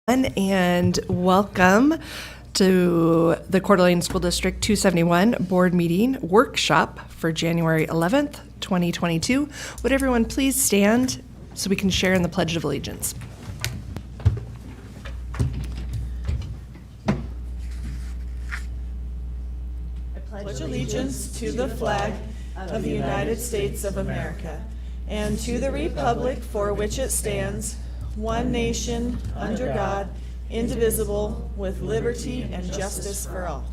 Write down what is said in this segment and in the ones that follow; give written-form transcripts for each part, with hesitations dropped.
And welcome to the Coeur d'Alene School District 271 Board Meeting Workshop for January 11th, 2022. Would everyone please stand so we can share in the Pledge of Allegiance? I pledge allegiance to the flag of the United States of America and to the republic for which it stands, one nation, under God, indivisible, with liberty and justice for all.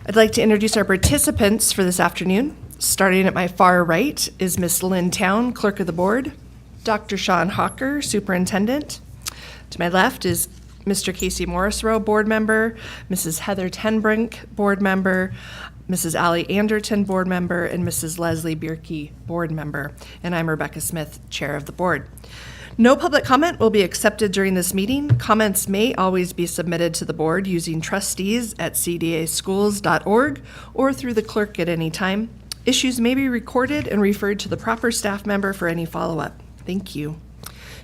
I'd like to introduce our participants for this afternoon. Starting at my far right is Miss Lynn Town, Clerk of the Board, Dr. Sean Hawker, Superintendent. To my left is Mr. Casey Morrisroe, Board Member, Mrs. Heather Tenbrink, Board Member, Mrs. Allie Anderton, Board Member, and Mrs. Leslie Bierke, Board Member. And I'm Rebecca Smith, Chair of the Board. No public comment will be accepted during this meeting. Comments may always be submitted to the Board using trustees@cdaschools.org or through the clerk at any time. Issues may be recorded and referred to the proper staff member for any follow-up. Thank you.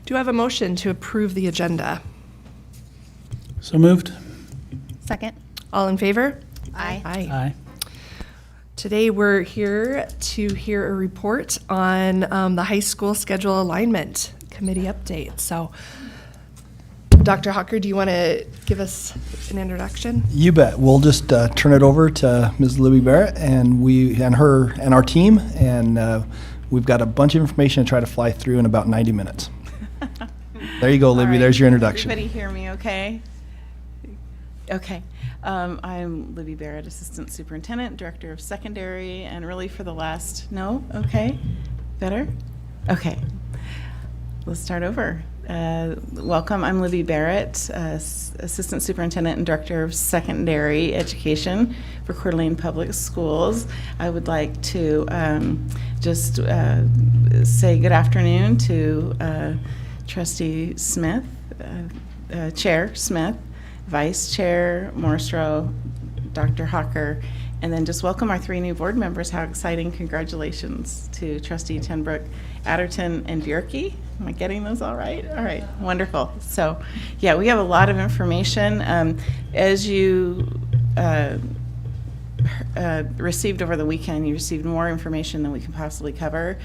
Do I have a motion to approve the agenda? So moved. Second. All in favor? Aye. Aye. Today we're here to hear a report on the high school schedule alignment committee update. So, Dr. Hawker, do you want to give us an introduction? You bet. We'll just turn it over to Ms. Libby Barrett and our team, and we've got a bunch of information to try to fly through in about 90 minutes. There you go, Libby. Right. There's your introduction. Everybody hear me okay? Okay. I'm Libby Barrett, Assistant Superintendent, Director of Secondary, and really for the last, no? Okay. Better? Okay. Let's start over. Welcome. I'm Libby Barrett, Assistant Superintendent and Director of Secondary Education for Coeur d'Alene Public Schools. I would like to just say good afternoon to Trustee Smith, Chair Smith, Vice Chair Morrisroe, Dr. Hawker, and then just welcome our three new board members. How exciting. Congratulations to Trustee Tenbrink, Adderton, and Bierke. Am I getting those all right? All right, wonderful. So, yeah, we have a lot of information. As you received over the weekend, you received more information than we can possibly cover.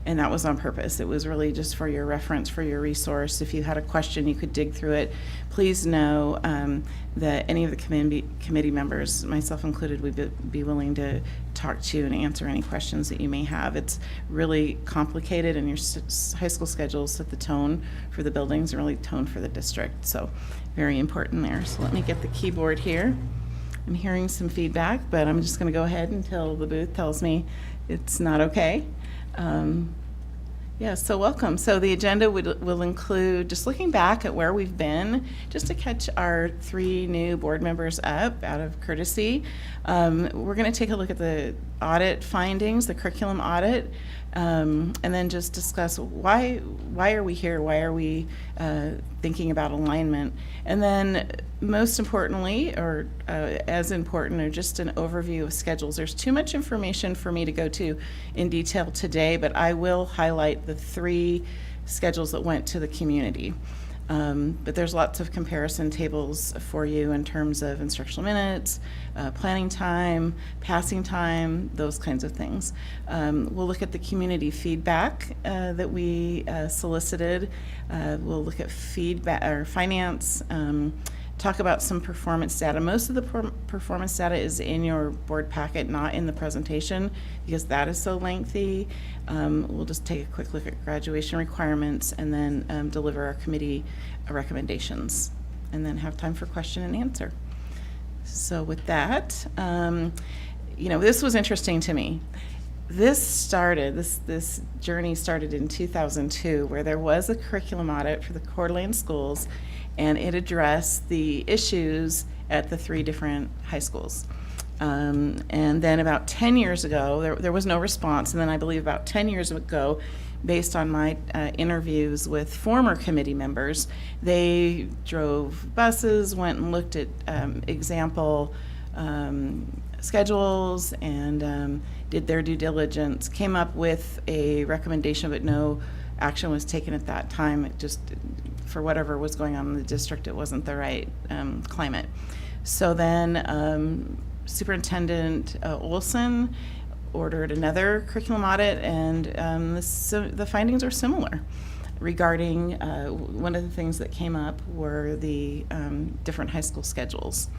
And that was on purpose. It was really just for your reference, for your resource. If you had a question, you could dig through it. Please know that any of the committee members, myself included, would be willing to talk to you and answer any questions that you may have. It's really complicated, and your high school schedules set the tone for the buildings and really tone for the district. So very important there. So let me get the keyboard here. I'm hearing some feedback, but I'm just going to go ahead until the booth tells me it's not okay. Yeah, so welcome. So the agenda will include just looking back at where we've been, just to catch our three new board members up out of courtesy. We're going to take a look at the audit findings, the curriculum audit, and then just discuss why are we here? Why are we thinking about alignment? And then most importantly, or as important, or just an overview of schedules. There's too much information for me to go to in detail today, but I will highlight the three schedules that went to the community. But there's lots of comparison tables for you in terms of instructional minutes, planning time, passing time, those kinds of things. We'll look at the community feedback that we solicited. We'll look at feedback or finance, talk about some performance data. Most of the performance data is in your board packet, not in the presentation, because that is so lengthy. We'll just take a quick look at graduation requirements and then deliver our committee recommendations, and then have time for question and answer. So with that, this was interesting to me. This journey started in 2002, where there was a curriculum audit for the Coeur d'Alene schools, and it addressed the issues at the three different high schools. And then about 10 years ago, there was no response, and then I believe about 10 years ago, based on my interviews with former committee members, they drove buses, went and looked at example schedules and did their due diligence, came up with a recommendation, but no action was taken at that time. It just, for whatever was going on in the district, it wasn't the right climate. So then Superintendent Olson ordered another curriculum audit, and the findings are similar regarding one of the things that came up were the different high school schedules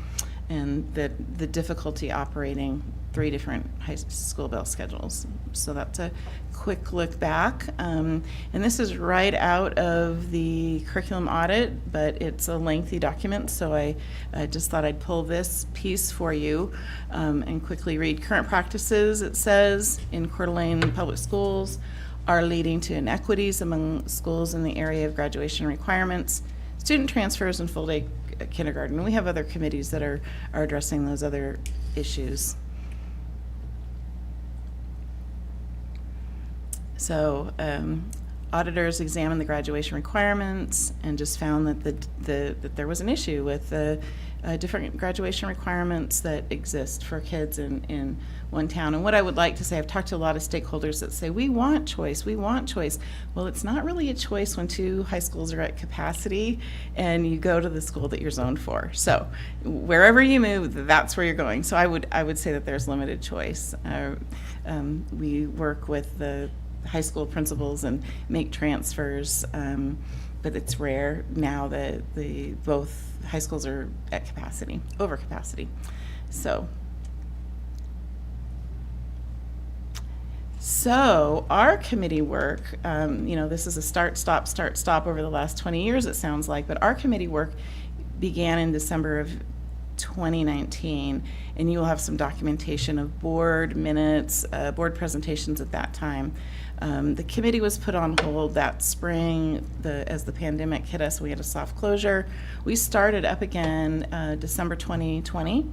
and the difficulty operating 3 different high school bell schedules. So that's a quick look back. And this is right out of the curriculum audit, but it's a lengthy document, so I just thought I'd pull this piece for you and quickly read. Current practices, it says, in Coeur d'Alene Public Schools are leading to inequities among schools in the area of graduation requirements, student transfers, and full-day kindergarten. We have other committees that are addressing those other issues. So auditors examined the graduation requirements and just found that there was an issue with the different graduation requirements that exist for kids in one town. And what I would like to say, I've talked to a lot of stakeholders that say, we want choice, we want choice. Well, it's not really a choice when 2 high schools are at capacity and you go to the school that you're zoned for. So wherever you move, that's where you're going. So I would say that there's limited choice. We work with the high school principals and make transfers, but it's rare now that both high schools are at capacity, over capacity. So our committee work, this is a start, stop over the last 20 years, it sounds like, but our committee work began in December of 2019, and you will have some documentation of board minutes, board presentations at that time. The committee was put on hold that spring as the pandemic hit us. We had a soft closure. We started up again December 2020,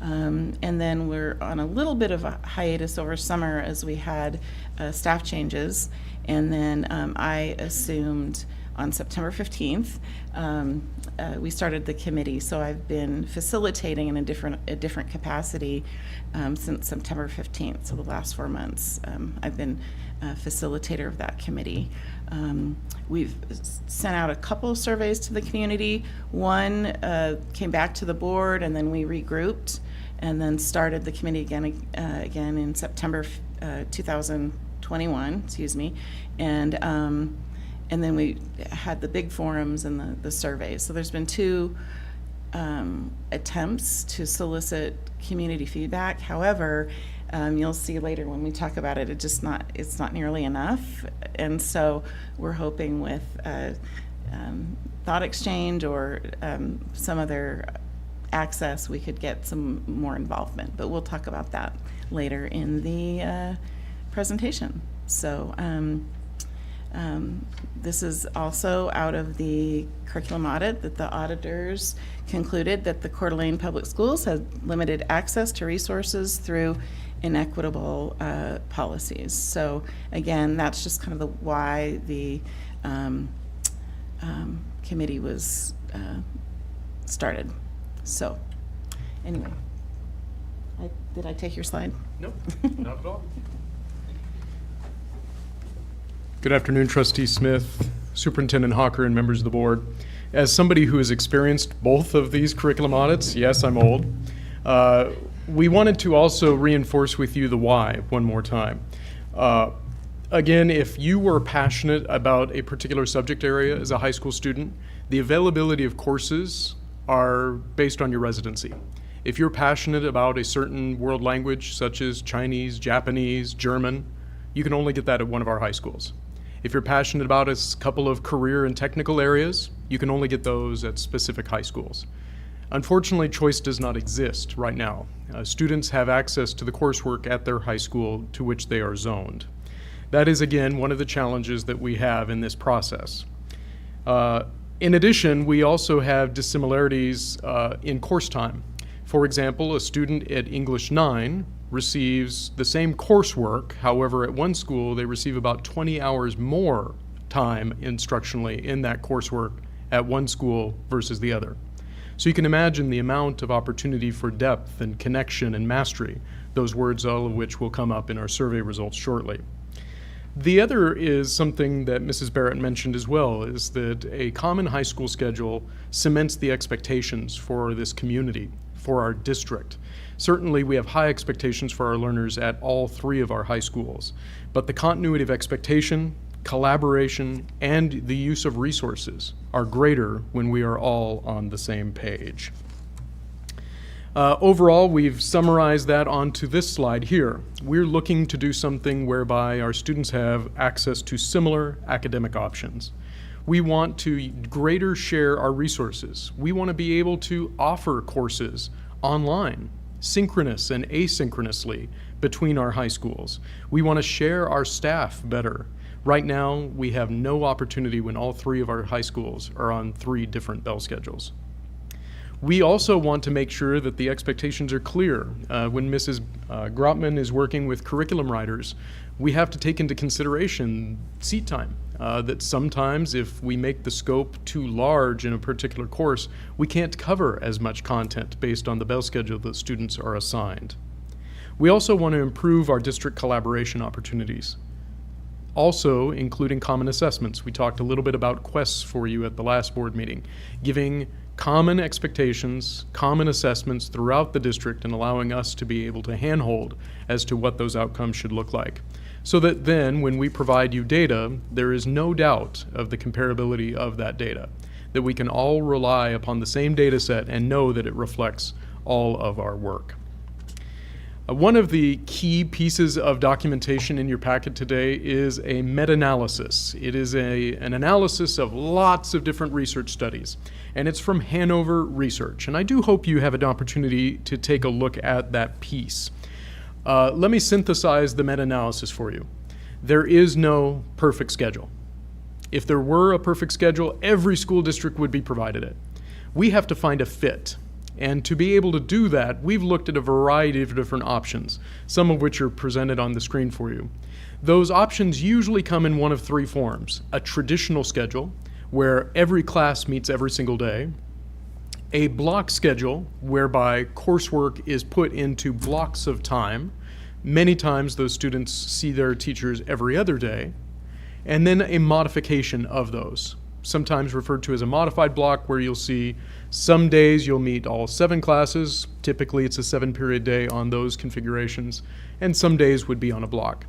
and then we're on a little bit of a hiatus over summer as we had staff changes, and then I assumed on September 15th, we started the committee. So I've been facilitating in a different capacity since September 15th. So the last 4 months, I've been a facilitator of that committee. We've sent out a couple of surveys to the community. One came back to the board, and then we regrouped, and then started the committee again in September 2021. Excuse me, and then we had the big forums and the surveys. So there's been 2 attempts to solicit community feedback. However, you'll see later when we talk about it, it's not nearly enough. And so we're hoping with thought exchange or some other access, we could get some more involvement. But we'll talk about that later in the presentation. So this is also out of the curriculum audit, that the auditors concluded that the Coeur d'Alene Public Schools had limited access to resources through inequitable policies. So again, that's just kind of why the committee was started. So anyway, did I take your slide? Nope, not at all. Good afternoon, Trustee Smith, Superintendent Hawker, and members of the board. As somebody who has experienced both of these curriculum audits, yes, I'm old, we wanted to also reinforce with you the why one more time. Again, if you were passionate about a particular subject area as a high school student, the availability of courses are based on your residency. If you're passionate about a certain world language, such as Chinese, Japanese, German, you can only get that at one of our high schools. If you're passionate about a couple of career and technical areas, you can only get those at specific high schools. Unfortunately, choice does not exist right now. Students have access to the coursework at their high school to which they are zoned. That is, again, one of the challenges that we have in this process. In addition, we also have dissimilarities in course time. For example, a student at English 9 receives the same coursework. However, at one school, they receive about 20 hours more time instructionally in that coursework at one school versus the other. So you can imagine the amount of opportunity for depth and connection and mastery, those words all of which will come up in our survey results shortly. The other is something that Mrs. Barrett mentioned as well, is that a common high school schedule cements the expectations for this community, for our district. Certainly, we have high expectations for our learners at all three of our high schools, but the continuity of expectation, collaboration, and the use of resources are greater when we are all on the same page. Overall, we've summarized that onto this slide here. We're looking to do something whereby our students have access to similar academic options. We want to greater share our resources. We want to be able to offer courses online, synchronous and asynchronously between our high schools. We want to share our staff better. Right now, we have no opportunity when all three of our high schools are on 3 different bell schedules. We also want to make sure that the expectations are clear. When Mrs. Grotman is working with curriculum writers, we have to take into consideration seat time. That sometimes if we make the scope too large in a particular course, we can't cover as much content based on the bell schedule that students are assigned. We also want to improve our district collaboration opportunities, also including common assessments. We talked a little bit about quests for you at the last board meeting, giving common expectations, common assessments throughout the district, and allowing us to be able to handhold as to what those outcomes should look like. So that then, when we provide you data, there is no doubt of the comparability of that data, that we can all rely upon the same data set and know that it reflects all of our work. One of the key pieces of documentation in your packet today is a meta-analysis. It is an analysis of lots of different research studies, and it's from Hanover Research. And I do hope you have an opportunity to take a look at that piece. Let me synthesize the meta-analysis for you. There is no perfect schedule. If there were a perfect schedule, every school district would be provided it. We have to find a fit. And to be able to do that, we've looked at a variety of different options, some of which are presented on the screen for you. Those options usually come in one of 3 forms: a traditional schedule, where every class meets every single day; a block schedule, whereby coursework is put into blocks of time. Many times those students see their teachers every other day; and then a modification of those, sometimes referred to as a modified block, where you'll see some days you'll meet all 7 classes. Typically it's a 7-period day on those configurations, and some days would be on a block.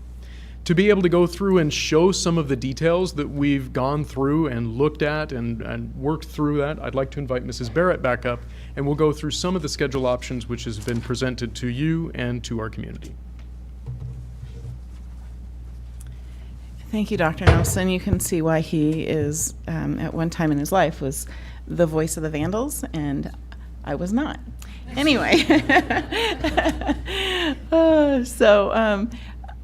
To be able to go through and show some of the details that we've gone through and looked at and worked through that, I'd like to invite Mrs. Barrett back up, and we'll go through some of the schedule options which has been presented to you and to our community. Thank you, Dr. Nelson. You can see why he is, at one time in his life, was the voice of the Vandals, and I was not. Anyway,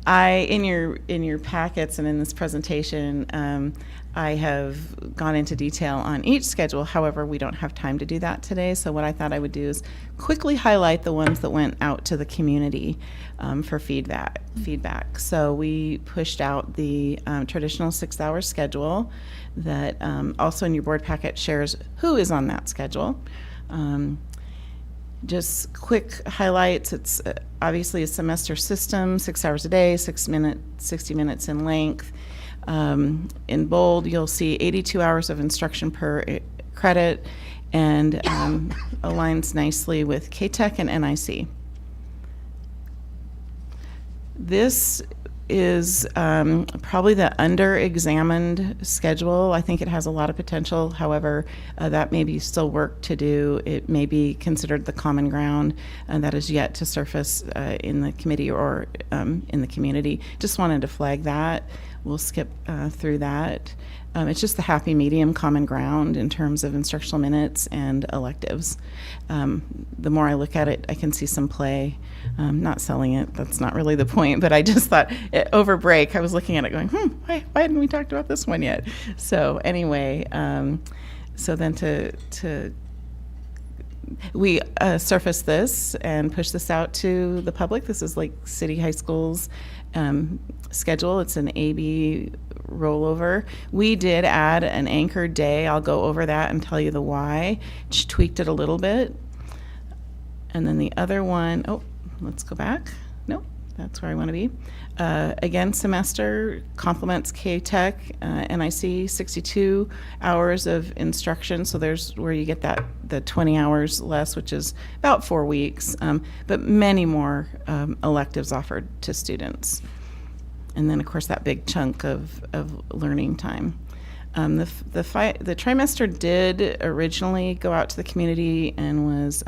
in your packets and in this presentation, I have gone into detail on each schedule. However, we don't have time to do that today. So what I thought I would do is quickly highlight the ones that went out to the community for feedback. So we pushed out the traditional 6-hour schedule that also in your board packet shares who is on that schedule. Just quick highlights. It's obviously a semester system, 6 hours a day, 60 minutes in length. In bold, you'll see 82 hours of instruction per credit, and aligns nicely with K-Tech and NIC. This is probably the under-examined schedule. I think it has a lot of potential. However, that may be still work to do. It may be considered the common ground that is yet to surface in the committee or in the community. Just wanted to flag that. We'll skip through that. It's just the happy medium common ground in terms of instructional minutes and electives. The more I look at it, I can see some play. Not selling it, that's not really the point, but I just thought over break, I was looking at it going, why hadn't we talked about this one yet? So anyway, so then to We surfaced this and pushed this out to the public. This is like City High School's schedule. It's an AB rollover. We did add an anchored day. I'll go over that and tell you the why. Tweaked it a little bit. And then the other one, oh, let's go back. Nope, that's where I want to be. Again, semester complements K-Tech, NIC, 62 hours of instruction. So there's where you get the 20 hours less, which is about 4 weeks, but many more electives offered to students. And then, of course, that big chunk of learning time. The trimester did originally go out to the community and was,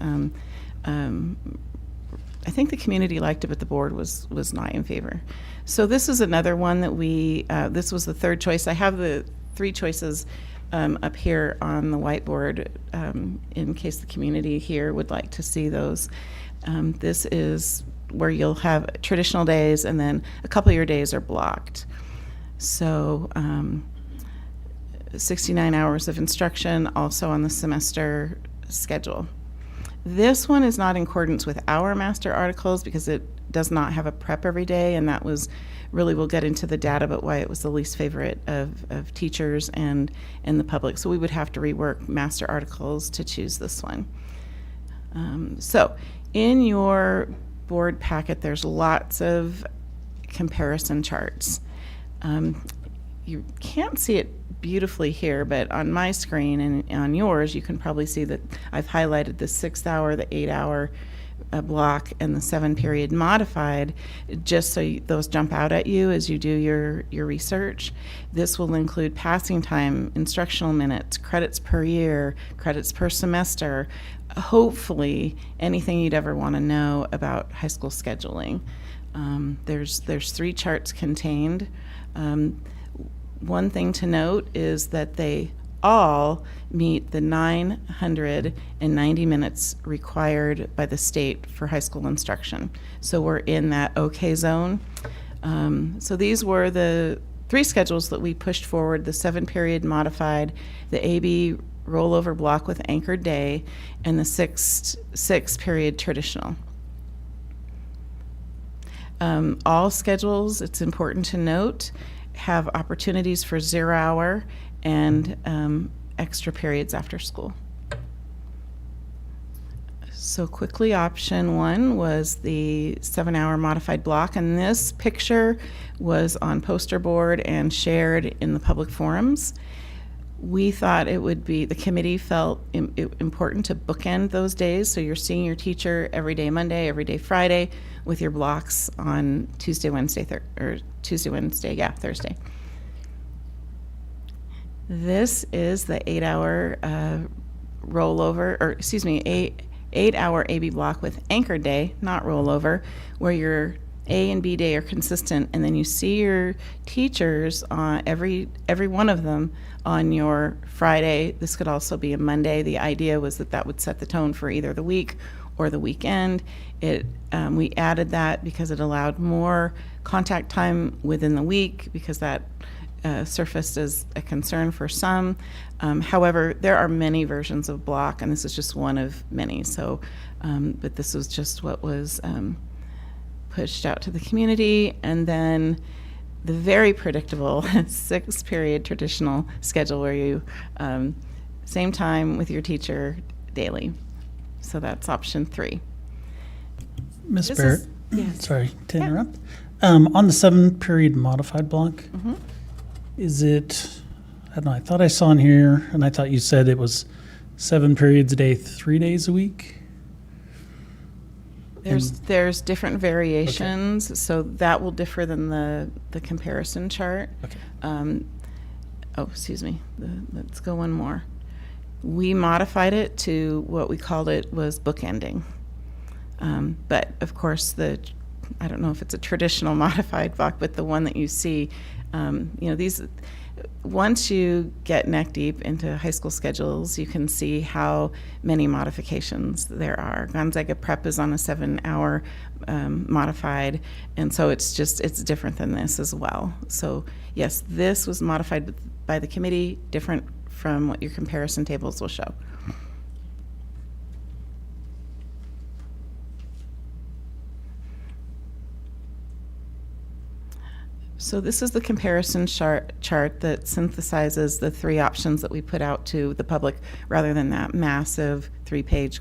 I think the community liked it, but the board was not in favor. So this is another one that this was the third choice. I have the 3 choices up here on the whiteboard in case the community here would like to see those. This is where you'll have traditional days, and then a couple of your days are blocked. So 69 hours of instruction also on the semester schedule. This one is not in accordance with our master articles because it does not have a prep every day, and that was really, we'll get into the data, but why it was the least favorite of teachers and the public. So we would have to rework master articles to choose this one. So in your board packet, there's lots of comparison charts. You can't see it beautifully here, but on my screen and on yours, you can probably see that I've highlighted the 6-hour, the 8-hour block, and the 7-period modified, just so those jump out at you as you do your research. This will include passing time, instructional minutes, credits per year, credits per semester, hopefully anything you'd ever want to know about high school scheduling. There's 3 charts contained. One thing to note is that they all meet the 990 minutes required by the state for high school instruction. So we're in that okay zone. So these were the 3 schedules that we pushed forward: the 7-period modified, the AB rollover block with anchored day, and the 6-period traditional. All schedules, it's important to note, have opportunities for 0-hour and extra periods after school. So quickly, option 1 was the 7-hour modified block, and this picture was on poster board and shared in the public forums. We thought it would be, the committee felt important to bookend those days, so you're seeing your teacher every day Monday, every day Friday, with your blocks on Thursday. This is the 8-hour rollover, 8-hour AB block with anchored day, not rollover, where your A and B day are consistent, and then you see your teachers on every one of them on your Friday. This could also be a Monday. The idea was that would set the tone for either the week or the weekend. We added that because it allowed more contact time within the week, because that surfaced as a concern for some. However, there are many versions of block, and this is just one of many. So, but this was just what was pushed out to the community. And then the very predictable 6-period traditional schedule, where you same time with your teacher daily. So that's option 3. Ms. This Barrett, is- yes. sorry to Yeah. interrupt. On the 7-period modified block, Mm-hmm. is it, I don't know, I thought I saw in here, and I thought you said it was 7 periods a day, 3 days a week? There's different variations, so that will differ than the comparison chart. Okay. Excuse me. Let's go one more. We modified it to what we called it was bookending. But of course, I don't know if it's a traditional modified block, but the one that you see, these, once you get neck deep into high school schedules, you can see how many modifications there are. Gonzaga Prep is on a 7-hour modified, and so it's different than this as well. So yes, this was modified by the committee, different from what your comparison tables will show. So this is the comparison chart that synthesizes the three options that we put out to the public rather than that massive 3-page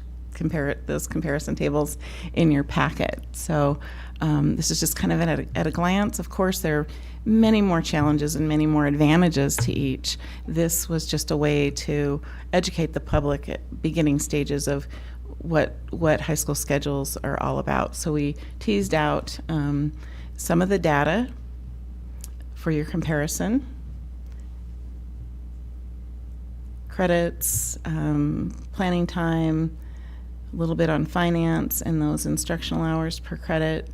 those comparison tables in your packet. So this is just kind of at a glance. Of course, there are many more challenges and many more advantages to each. This was just a way to educate the public at beginning stages of what high school schedules are all about. So we teased out some of the data for your comparison. Credits, planning time, a little bit on finance and those instructional hours per credit.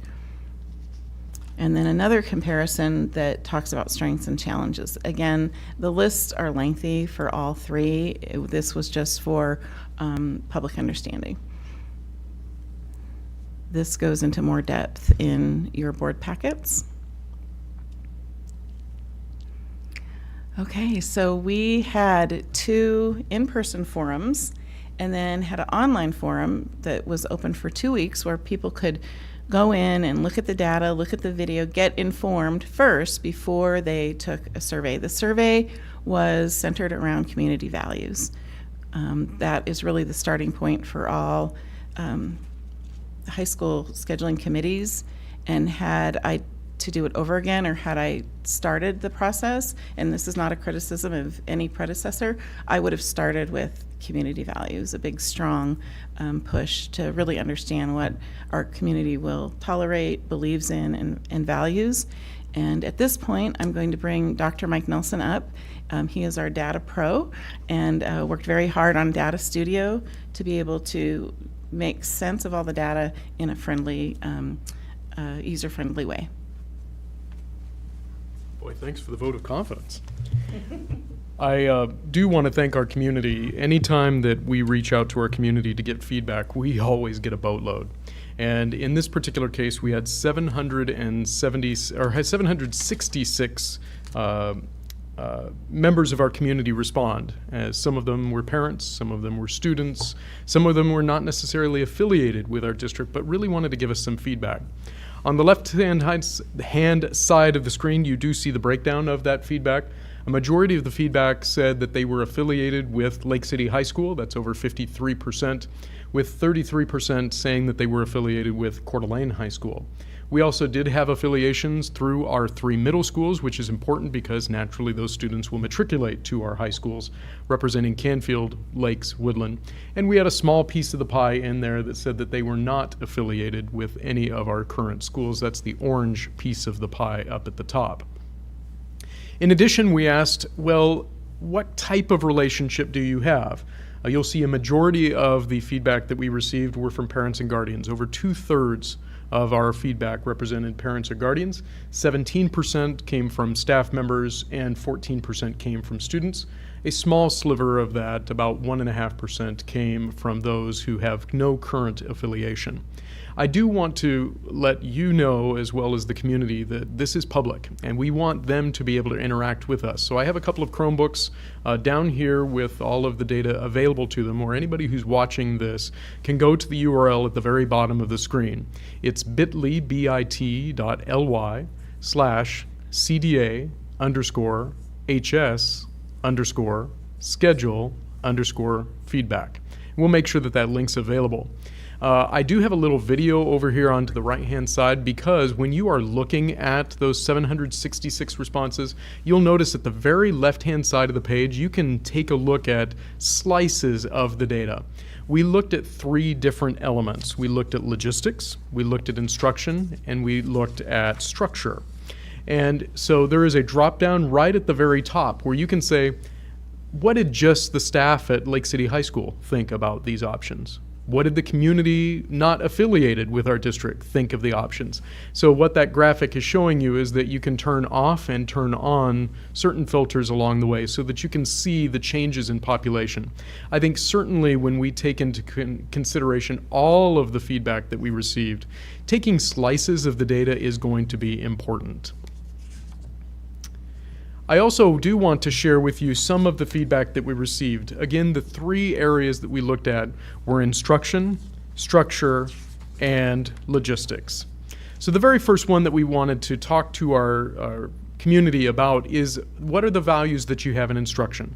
And then another comparison that talks about strengths and challenges. Again, the lists are lengthy for all three. This was just for public understanding. This goes into more depth in your board packets. Okay, so we had 2 in-person forums and then had an online forum that was open for 2 weeks where people could go in and look at the data, look at the video, get informed first before they took a survey. The survey was centered around community values. That is really the starting point for all high school scheduling committees. And had I to do it over again, or had I started the process, and this is not a criticism of any predecessor, I would have started with community values, a big, strong push to really understand what our community will tolerate, believes in, and values. And at this point, I'm going to bring Dr. Mike Nelson up. He is our data pro and worked very hard on Data Studio to be able to make sense of all the data in a friendly, user-friendly way. Boy, thanks for the vote of confidence. I do want to thank our community. Anytime that we reach out to our community to get feedback, we always get a boatload. And in this particular case, we had 766 members of our community respond. As some of them were parents, some of them were students, some of them were not necessarily affiliated with our district, but really wanted to give us some feedback. On the left-hand side of the screen, you do see the breakdown of that feedback. A majority of the feedback said that they were affiliated with Lake City High School. That's over 53%, with 33% saying that they were affiliated with Coeur d'Alene High School. We also did have affiliations through our 3 middle schools, which is important because naturally those students will matriculate to our high schools, representing Canfield, Lakes, Woodland. And we had a small piece of the pie in there that said that they were not affiliated with any of our current schools. That's the orange piece of the pie up at the top. In addition, we asked, well, what type of relationship do you have? You'll see a majority of the feedback that we received were from parents and guardians. Over 2/3 of our feedback represented parents or guardians. 17% came from staff members and 14% came from students. A small sliver of that, about 1.5%, came from those who have no current affiliation. I do want to let you know, as well as the community, that this is public and we want them to be able to interact with us. So I have a couple of Chromebooks down here with all of the data available to them, or anybody who's watching this can go to the URL at the very bottom of the screen. It's bit.ly/CDA_HS_schedule_feedback. We'll make sure that that link's available. I do have a little video over here onto the right-hand side because when you are looking at those 766 responses, you'll notice at the very left-hand side of the page, you can take a look at slices of the data. We looked at 3 different elements. We looked at logistics, we looked at instruction, and we looked at structure. And so there is a drop-down right at the very top where you can say, what did just the staff at Lake City High School think about these options? What did the community not affiliated with our district think of the options? So what that graphic is showing you is that you can turn off and turn on certain filters along the way so that you can see the changes in population. I think certainly when we take into consideration all of the feedback that we received, taking slices of the data is going to be important. I also do want to share with you some of the feedback that we received. Again, the 3 areas that we looked at were instruction, structure, and logistics. So the very first one that we wanted to talk to our community about is what are the values that you have in instruction.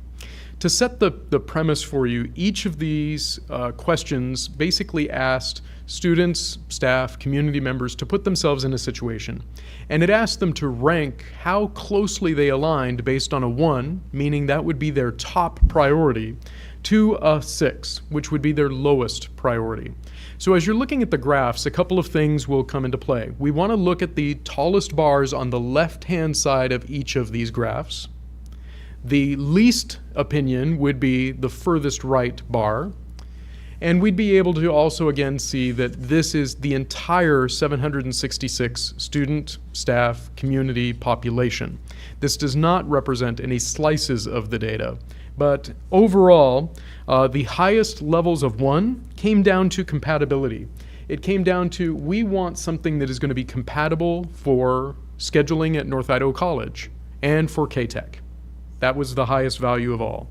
To set the premise for you, each of these questions basically asked students, staff, community members to put themselves in a situation. And it asked them to rank how closely they aligned based on a 1, meaning that would be their top priority, to a 6, which would be their lowest priority. So as you're looking at the graphs, a couple of things will come into play. We want to look at the tallest bars on the left-hand side of each of these graphs. The least opinion would be the furthest right bar. And we'd be able to also again see that this is the entire 766 student, staff, community population. This does not represent any slices of the data, but overall, the highest levels of 1 came down to compatibility. It came down to, we want something that is going to be compatible for scheduling at North Idaho College and for K-Tech. That was the highest value of all.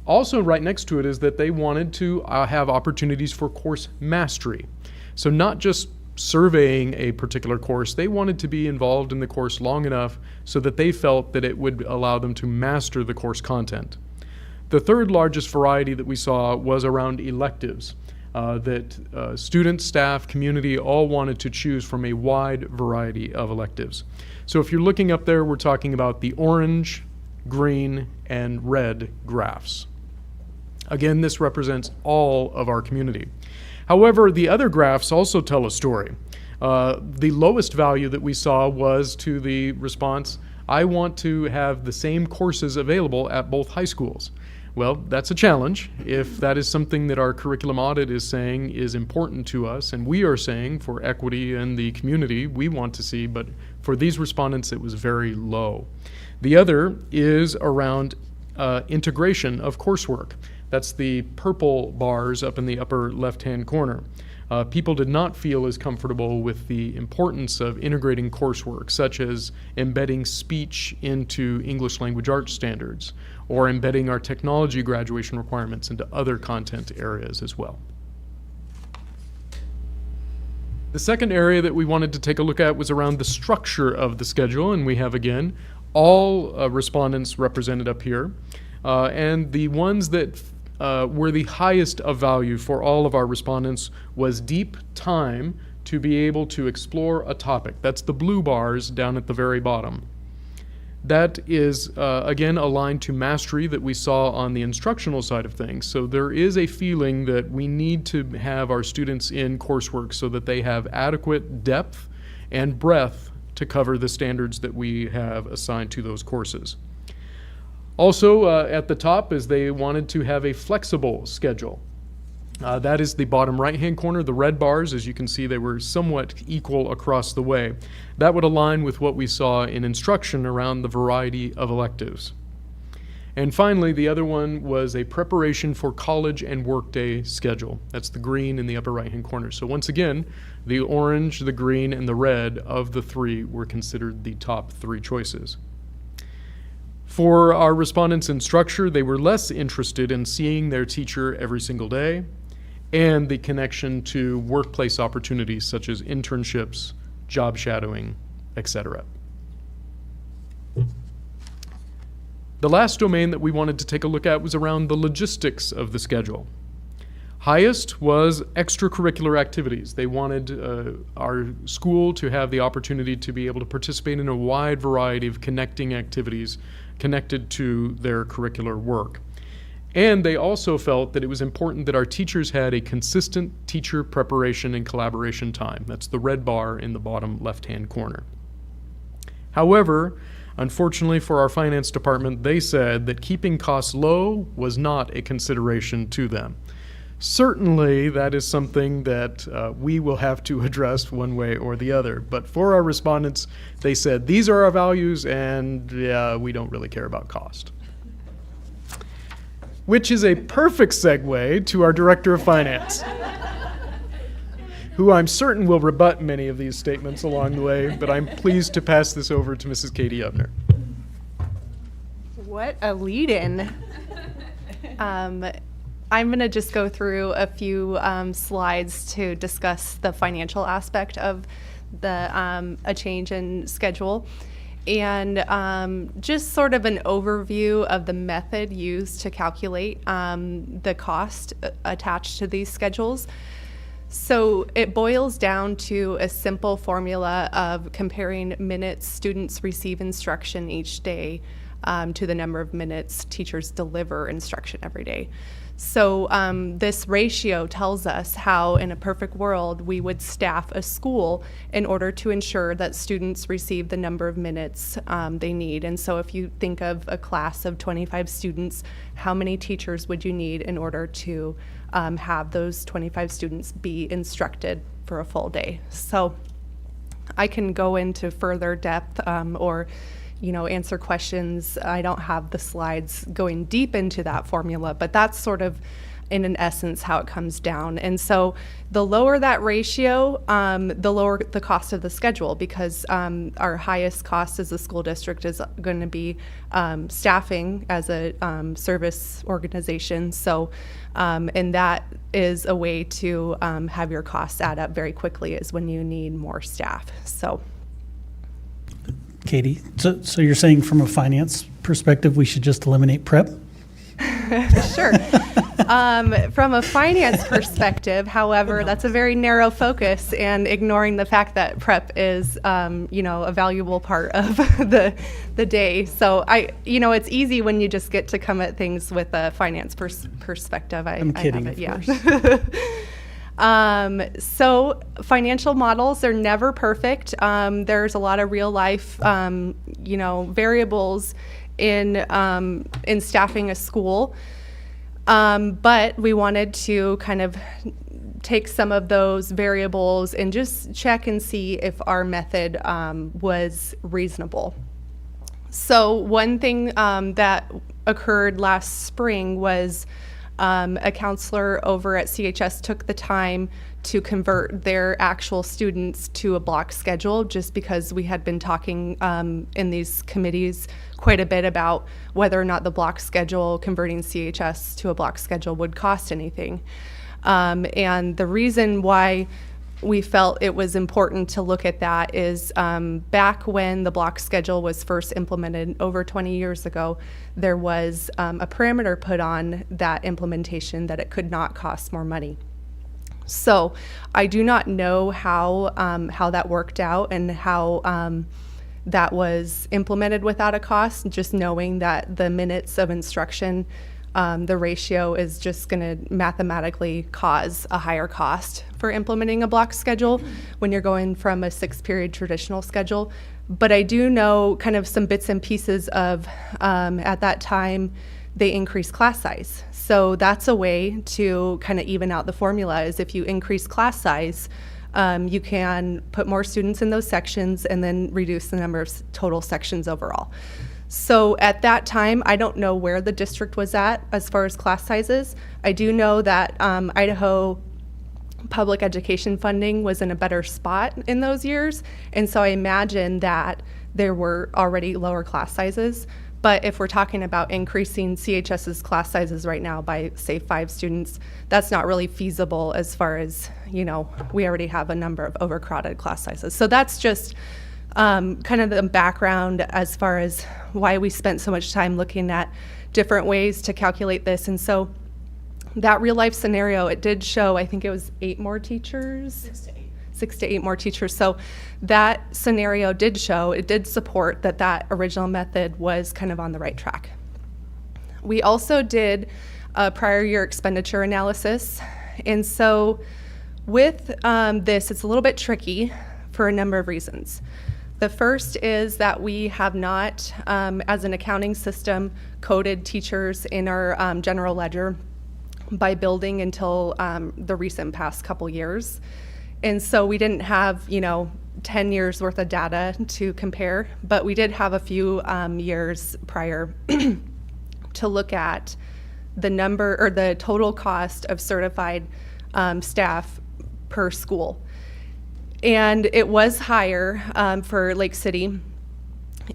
Also right next to it is that they wanted to have opportunities for course mastery. So not just surveying a particular course, they wanted to be involved in the course long enough so that they felt that it would allow them to master the course content. The third largest variety that we saw was around electives, that students, staff, community all wanted to choose from a wide variety of electives. So if you're looking up there, we're talking about the orange, green, and red graphs. Again, this represents all of our community. However, the other graphs also tell a story. The lowest value that we saw was to the response, I want to have the same courses available at both high schools. Well, that's a challenge. If that is something that our curriculum audit is saying is important to us, and we are saying for equity and the community we want to see, but for these respondents it was very low. The other is around integration of coursework. That's the purple bars up in the upper left-hand corner. People did not feel as comfortable with the importance of integrating coursework, such as embedding speech into English language arts standards, or embedding our technology graduation requirements into other content areas as well. The second area that we wanted to take a look at was around the structure of the schedule, and we have again all respondents represented up here, and the ones that were the highest of value for all of our respondents was deep time to be able to explore a topic. That's the blue bars down at the very bottom. That is, again, aligned to mastery that we saw on the instructional side of things. So there is a feeling that we need to have our students in coursework so that they have adequate depth and breadth to cover the standards that we have assigned to those courses. Also, at the top is they wanted to have a flexible schedule. That is the bottom right-hand corner. The red bars, as you can see, they were somewhat equal across the way. That would align with what we saw in instruction around the variety of electives. And finally, the other one was a preparation for college and workday schedule. That's the green in the upper right-hand corner. So once again, the orange, the green, and the red of the three were considered the top 3 choices. For our respondents in structure, they were less interested in seeing their teacher every single day and the connection to workplace opportunities such as internships, job shadowing, etc. The last domain that we wanted to take a look at was around the logistics of the schedule. Highest was extracurricular activities. They wanted our school to have the opportunity to be able to participate in a wide variety of connecting activities connected to their curricular work. And they also felt that it was important that our teachers had a consistent teacher preparation and collaboration time. That's the red bar in the bottom left-hand corner. However, unfortunately for our finance department, they said that keeping costs low was not a consideration to them. Certainly, that is something that we will have to address one way or the other. But for our respondents, they said, these are our values, and we don't really care about cost. Which is a perfect segue to our Director of Finance, who I'm certain will rebut many of these statements along the way, but I'm pleased to pass this over to Mrs. Katie Ubner. What a lead-in. I'm going to just go through a few slides to discuss the financial aspect of the a change in schedule. and just sort of an overview of the method used to calculate the cost attached to these schedules. So it boils down to a simple formula of comparing minutes students receive instruction each day to the number of minutes teachers deliver instruction every day. So this ratio tells us how, in a perfect world, we would staff a school in order to ensure that students receive the number of minutes they need. And so if you think of a class of 25 students, how many teachers would you need in order to have those 25 students be instructed for a full day? So I can go into further depth or answer questions. I don't have the slides going deep into that formula, but that's sort of, in an essence, how it comes down. And so the lower that ratio, the lower the cost of the schedule, because our highest cost as a school district is going to be staffing as a service organization. So, and that is a way to have your costs add up very quickly, is when you need more staff. So. Katie, so you're saying from a finance perspective, we should just eliminate prep? Sure. From a finance perspective, however, that's a very narrow focus, and ignoring the fact that prep is, a valuable part of the day. So it's easy when you just get to come at things with a finance perspective. I'm kidding, of course. So financial models are never perfect. There's a lot of real life, variables in staffing a school. But we wanted to kind of take some of those variables and just check and see if our method was reasonable. So one thing that occurred last spring was a counselor over at CHS took the time to convert their actual students to a block schedule, just because we had been talking in these committees quite a bit about whether or not the block schedule, converting CHS to a block schedule, would cost anything. And the reason why we felt it was important to look at that is back when the block schedule was first implemented over 20 years ago, there was a parameter put on that implementation that it could not cost more money. So I do not know how that worked out and how that was implemented without a cost, just knowing that the minutes of instruction, the ratio is just going to mathematically cause a higher cost for implementing a block schedule when you're going from a 6-period traditional schedule. But I do know kind of some bits and pieces of, at that time, they increased class size. So that's a way to kind of even out the formula, is if you increase class size, you can put more students in those sections and then reduce the number of total sections overall. So at that time, I don't know where the district was at as far as class sizes. I do know that Idaho public education funding was in a better spot in those years, and so I imagine that there were already lower class sizes. But if we're talking about increasing CHS's class sizes right now by, say, 5 students, that's not really feasible, as far as, we already have a number of overcrowded class sizes. So that's just kind of the background as far as why we spent so much time looking at different ways to calculate this. And so that real life scenario, it did show, I think it was 8 more teachers. 6 to 8 more teachers. So that scenario did show, it did support that original method was kind of on the right track. We also did a prior year expenditure analysis. And so with this, it's a little bit tricky for a number of reasons. The first is that we have not, as an accounting system, coded teachers in our general ledger by building until the recent past couple years. And so we didn't have, 10 years worth of data to compare, but we did have a few years prior to look at the number or the total cost of certified staff per school. And it was higher for Lake City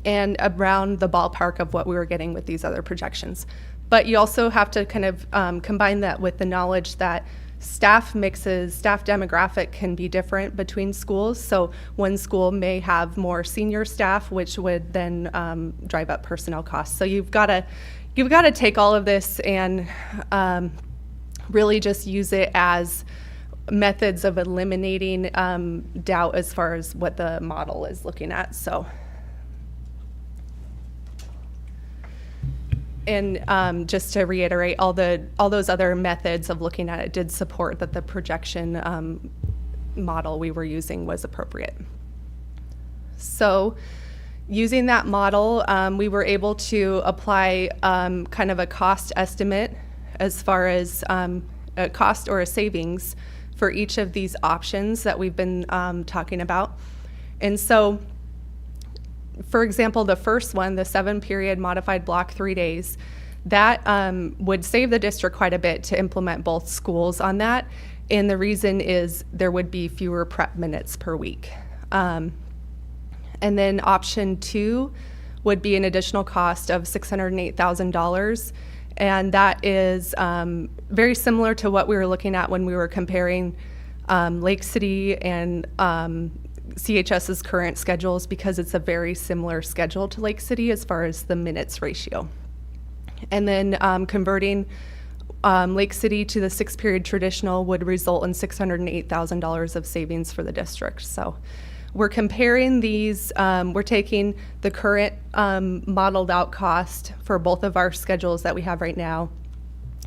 and around the ballpark of what we were getting with these other projections. But you also have to kind of combine that with the knowledge that staff mixes, staff demographic can be different between schools. So one school may have more senior staff, which would then drive up personnel costs. So you've got to take all of this and really just use it as methods of eliminating doubt as far as what the model is looking at. So, and just to reiterate, all those other methods of looking at it did support that the projection model we were using was appropriate. So, using that model, we were able to apply kind of a cost estimate as far as a cost or a savings for each of these options that we've been talking about. And so, for example, the first one, the 7-period modified block 3 days, that would save the district quite a bit to implement both schools on that. And the reason is there would be fewer prep minutes per week. And then option 2 would be an additional cost of $608,000. And that is very similar to what we were looking at when we were comparing Lake City and CHS's current schedules, because it's a very similar schedule to Lake City as far as the minutes ratio. And then converting Lake City to the 6-period traditional would result in $608,000 of savings for the district. So we're comparing these, we're taking the current modeled out cost for both of our schedules that we have right now,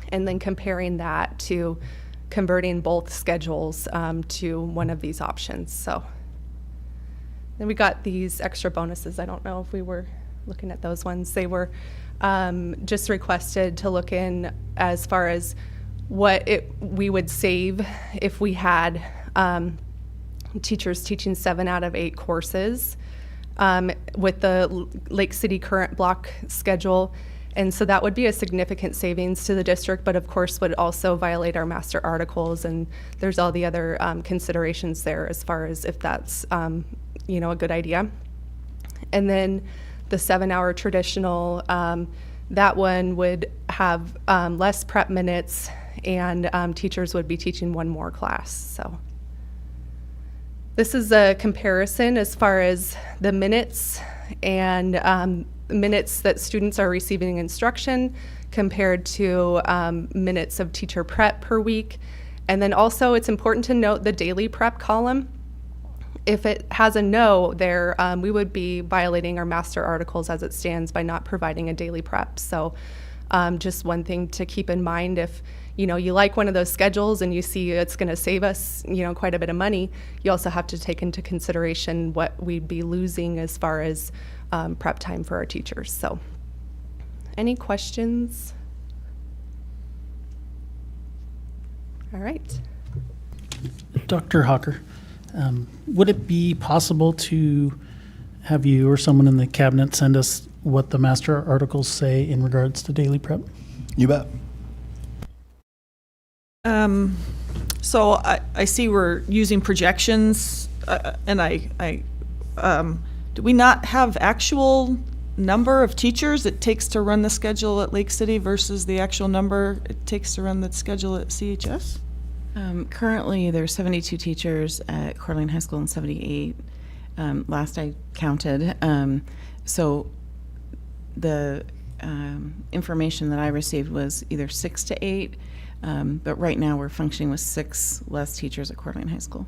and then comparing that to converting both schedules to one of these options. So then we got these extra bonuses. I don't know if we were looking at those ones. They were just requested to look in as far as what we would save if we had teachers teaching 7 out of 8 courses with the Lake City current block schedule. And so that would be a significant savings to the district, but of course would also violate our master articles, and there's all the other considerations there as far as if that's a good idea. And then the 7-hour traditional, that one would have less prep minutes, and teachers would be teaching one more class. So this is a comparison as far as the minutes and minutes that students are receiving instruction compared to minutes of teacher prep per week. And then also it's important to note the daily prep column. If it has a no there, we would be violating our master articles as it stands by not providing a daily prep. So just one thing to keep in mind, if you like one of those schedules and you see it's going to save us quite a bit of money, you also have to take into consideration what we'd be losing as far as prep time for our teachers. So any questions? All right. Dr. Hawker, would it be possible to have you or someone in the cabinet send us what the master articles say in regards to daily prep? You bet. So I see we're using projections, and do we not have actual number of teachers it takes to run the schedule at Lake City versus the actual number it takes to run the schedule at CHS? Currently, there's 72 teachers at Coeur d'Alene High School and 78 last I counted. So the information that I received was either 6 to 8, but right now we're functioning with 6 less teachers at Coeur d'Alene High School.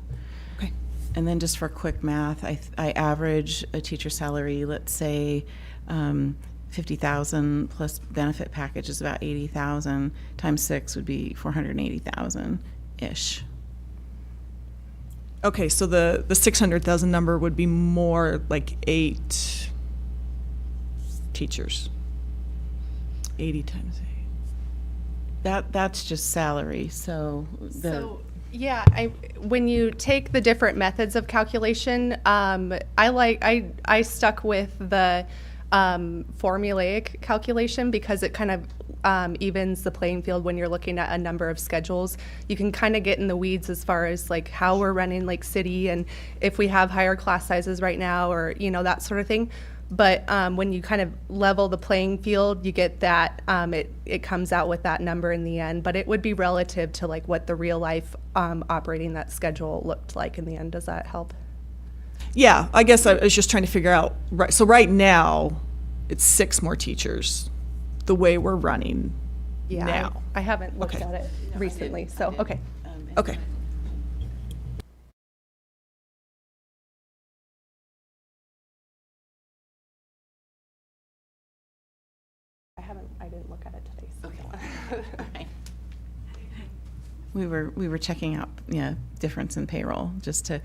Okay. And then just for quick math, I average a teacher salary, let's say $50,000 plus benefit package is about $80,000, times 6 would be $480,000-ish. Okay, so the 600,000 number would be more like 8 teachers. 80 times 8. That's just salary. So when you take the different methods of calculation, I stuck with the formulaic calculation because it kind of evens the playing field when you're looking at a number of schedules. You can kind of get in the weeds as far as like how we're running Lake City and if we have higher class sizes right now or that sort of thing. But when you kind of level the playing field, you get that, it comes out with that number in the end. But it would be relative to like what the real life operating that schedule looked like in the end. Does that help? Yeah, I guess I was just trying to figure out, right, so right now, it's 6 more teachers, the way we're running now. I haven't looked Okay. at it recently, so, okay. Okay. I didn't look at it today, so. Okay. We were checking out, difference in payroll, just to,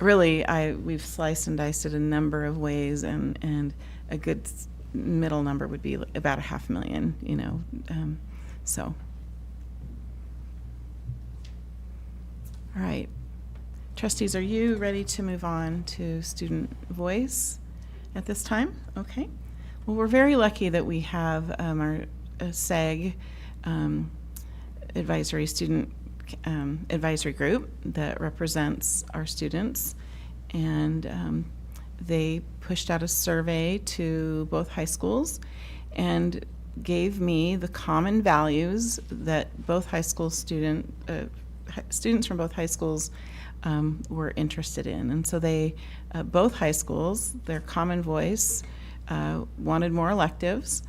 really, we've sliced and diced it a number of ways, and a good middle number would be about $500,000, so. All right. Trustees, are you ready to move on to student voice at this time? Okay. Well, we're very lucky that we have our SAG advisory student advisory group that represents our students, and they pushed out a survey to both high schools and gave me the common values that both high school students from both high schools were interested in. And so they, both high schools, their common voice wanted more electives.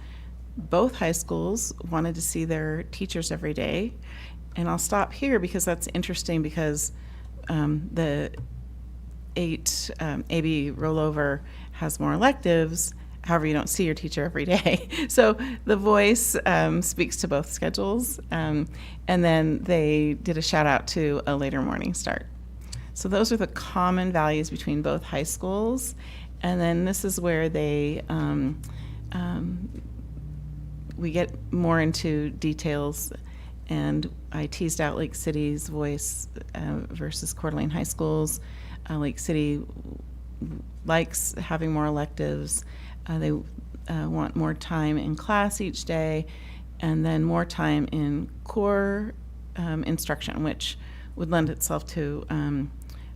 Both high schools wanted to see their teachers every day. And I'll stop here because that's interesting, because the 8 AB rollover has more electives. However, you don't see your teacher every day. So the voice speaks to both schedules. And then they did a shout out to a later morning start. So those are the common values between both high schools. And then this is where they, we get more into details. And I teased out Lake City's voice versus Coeur d'Alene High Schools. Lake City likes having more electives. They want more time in class each day, and then more time in core instruction, which would lend itself to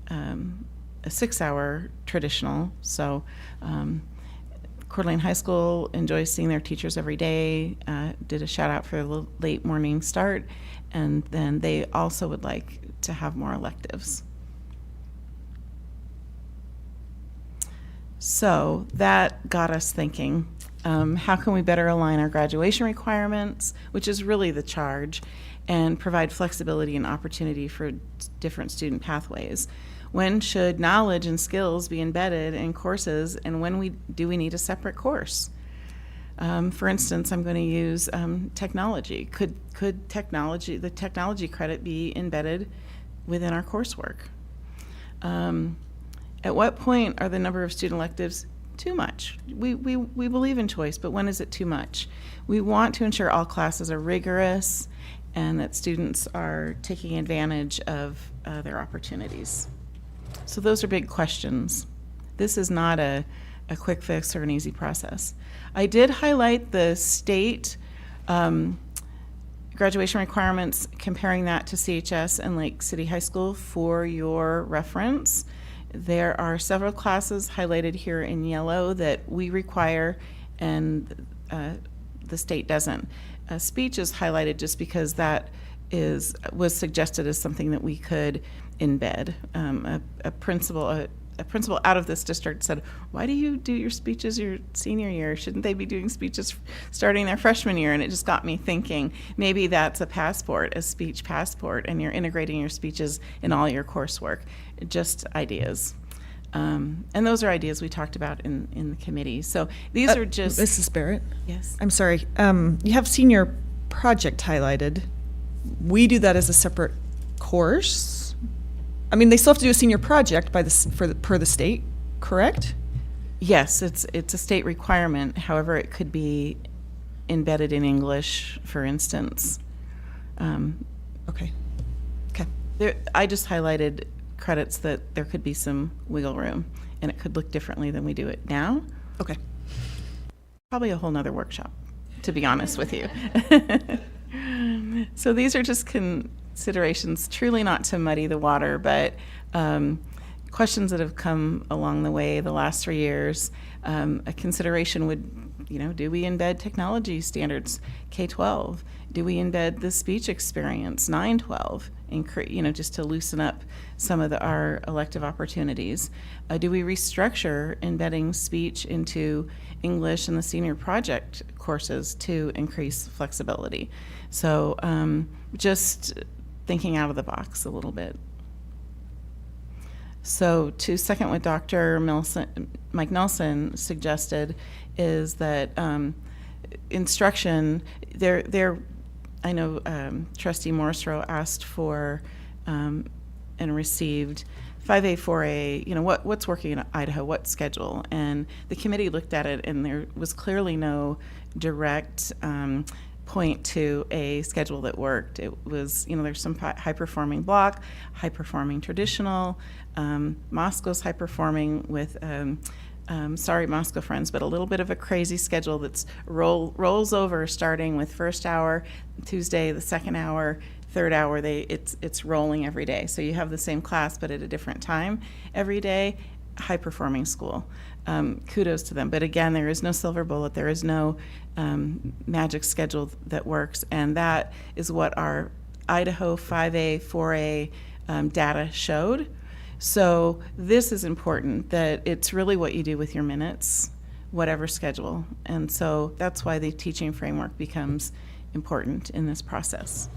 a 6-hour traditional. So Coeur d'Alene High School enjoys seeing their teachers every day, did a shout out for the late morning start, and then they also would like to have more electives. So that got us thinking, how can we better align our graduation requirements, which is really the charge, and provide flexibility and opportunity for different student pathways? When should knowledge and skills be embedded in courses, and when do we need a separate course? For instance, I'm going to use technology. Could the technology credit be embedded within our coursework? At what point are the number of student electives too much? We believe in choice, but when is it too much? We want to ensure all classes are rigorous and that students are taking advantage of their opportunities. So those are big questions. This is not a quick fix or an easy process. I did highlight the state graduation requirements, comparing that to CHS and Lake City High School for your reference. There are several classes highlighted here in yellow that we require and the state doesn't. Speech is highlighted just because that was suggested as something that we could embed. A principal out of this district said, "Why do you do your speeches your senior year? Shouldn't they be doing speeches starting their freshman year?" And it just got me thinking, maybe that's a passport, a speech passport, and you're integrating your speeches in all your coursework. Just ideas. And those are ideas we talked about in the committee. So these are just... Mrs. Barrett? Yes. I'm sorry. You have senior project highlighted. We do that as a separate course. I mean, they still have to do a senior project per the state, correct? Yes, it's a state requirement. However, it could be embedded in English, for instance. Okay. I just highlighted credits that there could be some wiggle room, and it could look differently than we do it now. Okay. Probably a whole nother workshop, to be honest with you. So these are just considerations, truly not to muddy the water, but questions that have come along the way the last 3 years. A consideration would, do we embed technology standards K-12? Do we embed the speech experience 9-12? Just to loosen up some of our elective opportunities. Do we restructure embedding speech into English and the senior project courses to increase flexibility? So just thinking out of the box a little bit. So to second what Dr. Mike Nelson suggested is that instruction, I know Trustee Morrisroe asked for and received 5A, 4A, what's working in Idaho, what schedule? And the committee looked at it and there was clearly no direct point to a schedule that worked. It was, there's some high-performing block, high-performing traditional, Moscow's high-performing with, sorry Moscow friends, but a little bit of a crazy schedule that's rolls over starting with first hour, Tuesday, the second hour, third hour, it's rolling every day. So you have the same class but at a different time every day. High-performing school. Kudos to them. But again, there is no silver bullet. There is no magic schedule that works. And that is what our Idaho 5A, 4A data showed. So this is important, that it's really what you do with your minutes, whatever schedule. And so that's why the teaching framework becomes important in this process.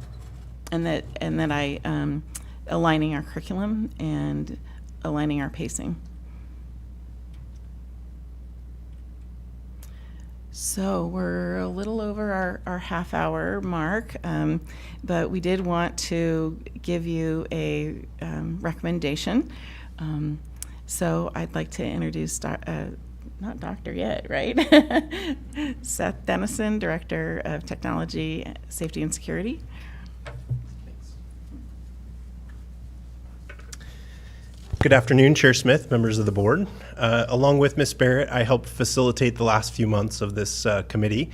And that aligning our curriculum and aligning our pacing. So we're a little over our half-hour mark, but we did want to give you a recommendation. So I'd like to introduce, not doctor yet, right? Seth Dennison, Director of Technology, Safety and Security. Good afternoon, Chair Smith, members of the board. Along with Ms. Barrett, I helped facilitate the last few months of this committee.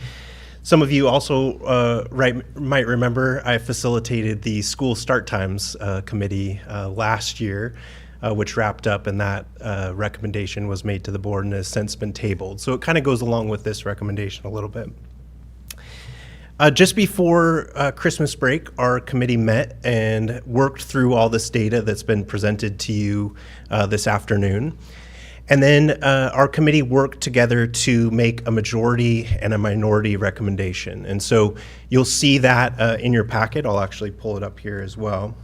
Some of you also might remember I facilitated the school start times committee last year, which wrapped up, and that recommendation was made to the board and has since been tabled. So it kind of goes along with this recommendation a little bit. Just before Christmas break, our committee met and worked through all this data that's been presented to you this afternoon. And then our committee worked together to make a majority and a minority recommendation. And so you'll see that in your packet. I'll actually pull it up here as well.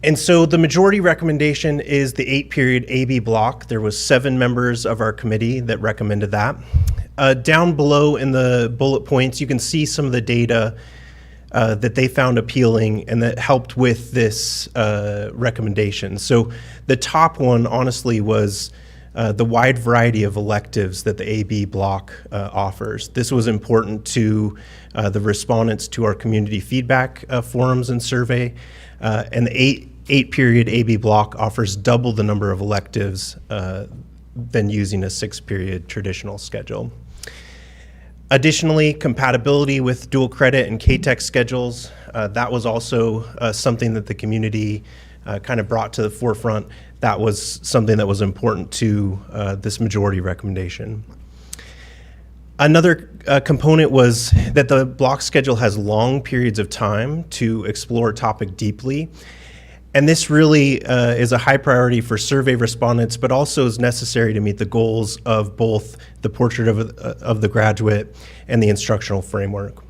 And so the majority recommendation is the 8-period AB block. There was 7 members of our committee that recommended that. Down below in the bullet points, you can see some of the data that they found appealing and that helped with this recommendation. So the top one, honestly, was the wide variety of electives that the AB block offers. This was important to the respondents to our community feedback forums and survey. And the 8-period AB block offers double the number of electives than using a 6-period traditional schedule. Additionally, compatibility with dual credit and K-Tech schedules, that was also something that the community kind of brought to the forefront. That was something that was important to this majority recommendation. Another component was that the block schedule has long periods of time to explore a topic deeply. And this really is a high priority for survey respondents, but also is necessary to meet the goals of both the portrait of the graduate and the instructional framework.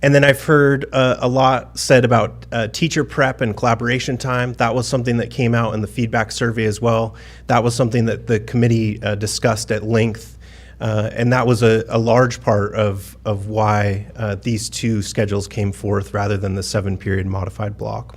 And then I've heard a lot said about teacher prep and collaboration time. That was something that came out in the feedback survey as well. That was something that the committee discussed at length. And that was a large part of why these two schedules came forth rather than the 7-period modified block.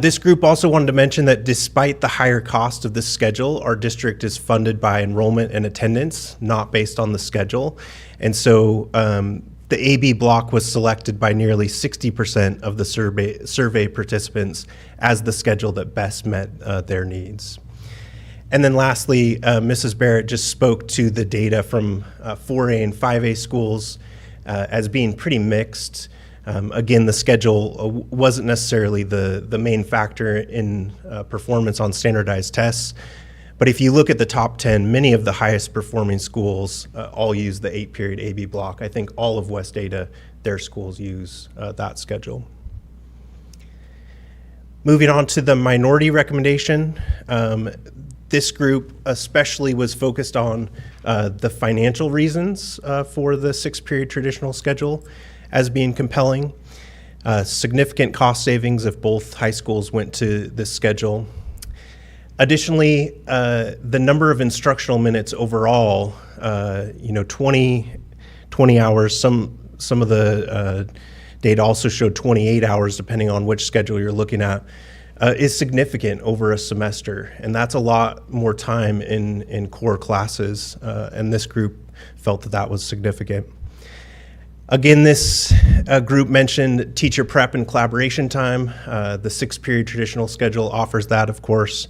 This group also wanted to mention that despite the higher cost of this schedule, our district is funded by enrollment and attendance, not based on the schedule. And so the AB block was selected by nearly 60% of the survey participants as the schedule that best met their needs. And then lastly, Mrs. Barrett just spoke to the data from 4A and 5A schools as being pretty mixed. Again, the schedule wasn't necessarily the main factor in performance on standardized tests. But if you look at the top 10, many of the highest performing schools all use the 8-period AB block. I think all of West Ada, their schools use that schedule. Moving on to the minority recommendation, this group especially was focused on the financial reasons for the 6-period traditional schedule as being compelling. Significant cost savings if both high schools went to this schedule. Additionally, the number of instructional minutes overall, 20 hours, some of the data also showed 28 hours depending on which schedule you're looking at, is significant over a semester. And that's a lot more time in core classes. And this group felt that that was significant. Again, this group mentioned teacher prep and collaboration time. The 6-period traditional schedule offers that, of course.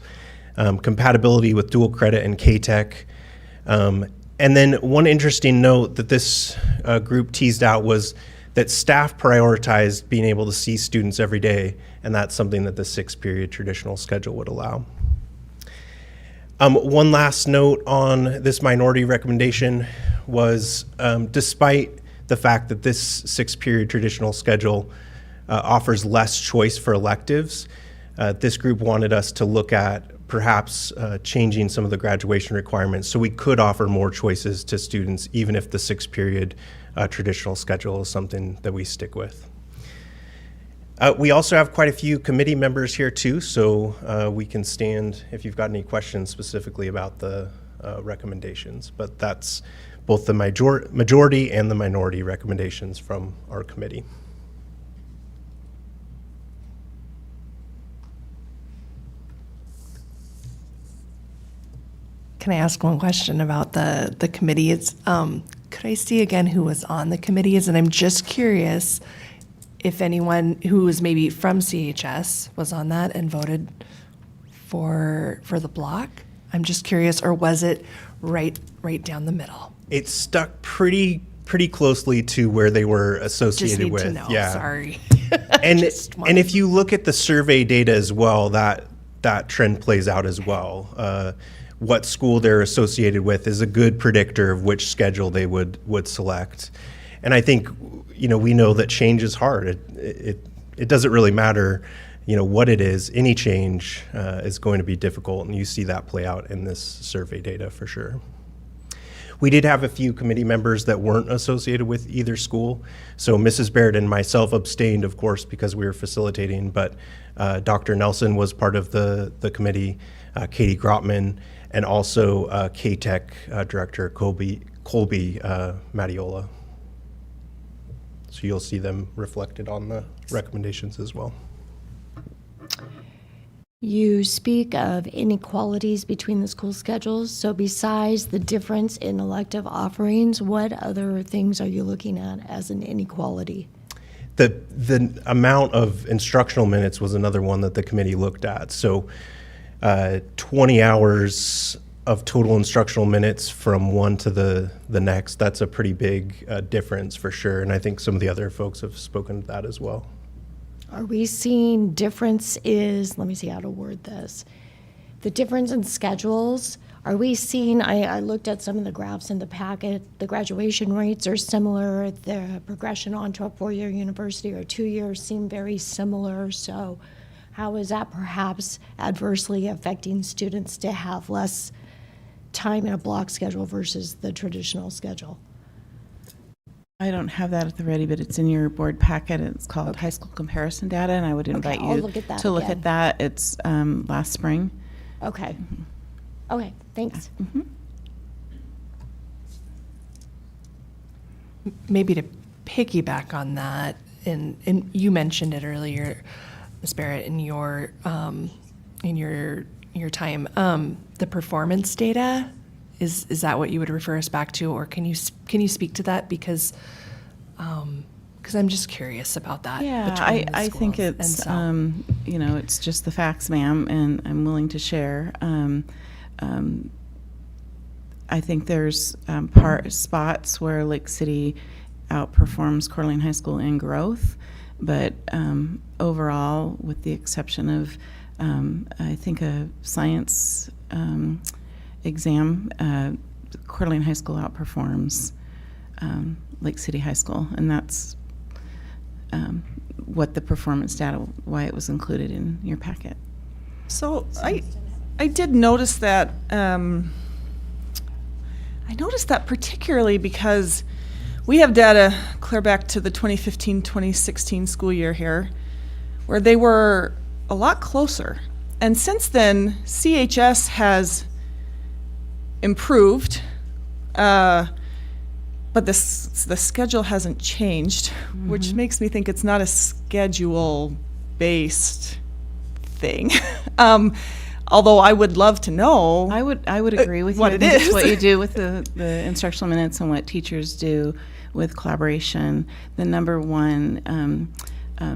Compatibility with dual credit and K-Tech. And then one interesting note that this group teased out was that staff prioritized being able to see students every day, and that's something that the 6-period traditional schedule would allow. One last note on this minority recommendation was despite the fact that this 6-period traditional schedule offers less choice for electives, this group wanted us to look at perhaps changing some of the graduation requirements so we could offer more choices to students even if the 6-period traditional schedule is something that we stick with. We also have quite a few committee members here too, so we can stand if you've got any questions specifically about the recommendations, but that's both the majority and the minority recommendations from our committee. Can I ask one question about the committee? It's, could I see again who was on the committees? And I'm just curious if anyone who was maybe from CHS was on that and voted for the block. I'm just curious, or was it right down the middle? It stuck pretty closely to where they were associated Just need with. to know. Yeah. Sorry. And Just and if you look at the survey data as well, that trend plays out as well. What school they're associated with is a good predictor of which schedule they would select. And I think, we know that change is hard. It doesn't really matter, what it is. Any change is going to be difficult, and you see that play out in this survey data for sure. We did have a few committee members that weren't associated with either school. So Mrs. Barrett and myself abstained, of course, because we were facilitating, but Dr. Nelson was part of the committee, Katie Grotman, and also K-Tech Director Colby Matiola. So you'll see them reflected on the recommendations as well. You speak of inequalities between the school schedules. So besides the difference in elective offerings, what other things are you looking at as an inequality? The amount of instructional minutes was another one that the committee looked at. So 20 hours of total instructional minutes from one to the next, that's a pretty big difference for sure. And I think some of the other folks have spoken to that as well. Are we seeing difference is, let me see how to word this, the difference in schedules? Are we seeing, I looked at some of the graphs in the packet, the graduation rates are similar, the progression onto a 4-year university or 2 years seem very similar. So how is that perhaps adversely affecting students to have less time in a block schedule versus the traditional schedule? I don't have that at the ready, but it's in your board packet. It's called High School Comparison Data, and I would invite I'll you look at that to look again. at that. It's last spring. Okay. Okay, thanks. Maybe to piggyback on that, and you mentioned it earlier, Ms. Barrett, in your time, the performance data, is that what you would refer us back to, or can you speak to that, because I'm just curious about that. Yeah, between the I think schools. it's And so- it's just the facts, ma'am, and I'm willing to share. I think there's spots where Lake City outperforms Coeur d'Alene High School in growth, but overall, with the exception of, I think, a science exam, Coeur d'Alene High School outperforms Lake City High School, and that's what the performance data, why it was included in your packet. So I did notice that. I noticed that particularly because we have data clear back to the 2015-2016 school year here, where they were a lot closer. And since then, CHS has improved, but the schedule hasn't changed, which makes me think it's not a schedule-based thing. Although I would love to know. I would agree with what you. it I think it's is. what you do with the instructional minutes and what teachers do with collaboration. The number one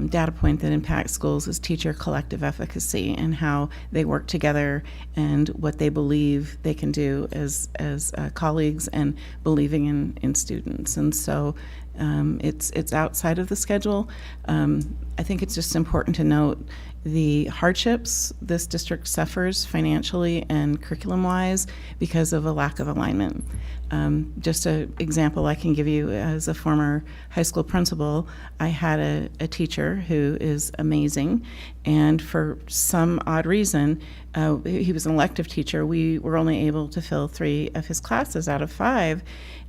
data point that impacts schools is teacher collective efficacy and how they work together and what they believe they can do as colleagues and believing in students. And so it's outside of the schedule. I think it's just important to note the hardships this district suffers financially and curriculum-wise because of a lack of alignment. Just an example I can give you as a former high school principal, I had a teacher who is amazing, and for some odd reason, he was an elective teacher. We were only able to fill 3 of his classes out of 5,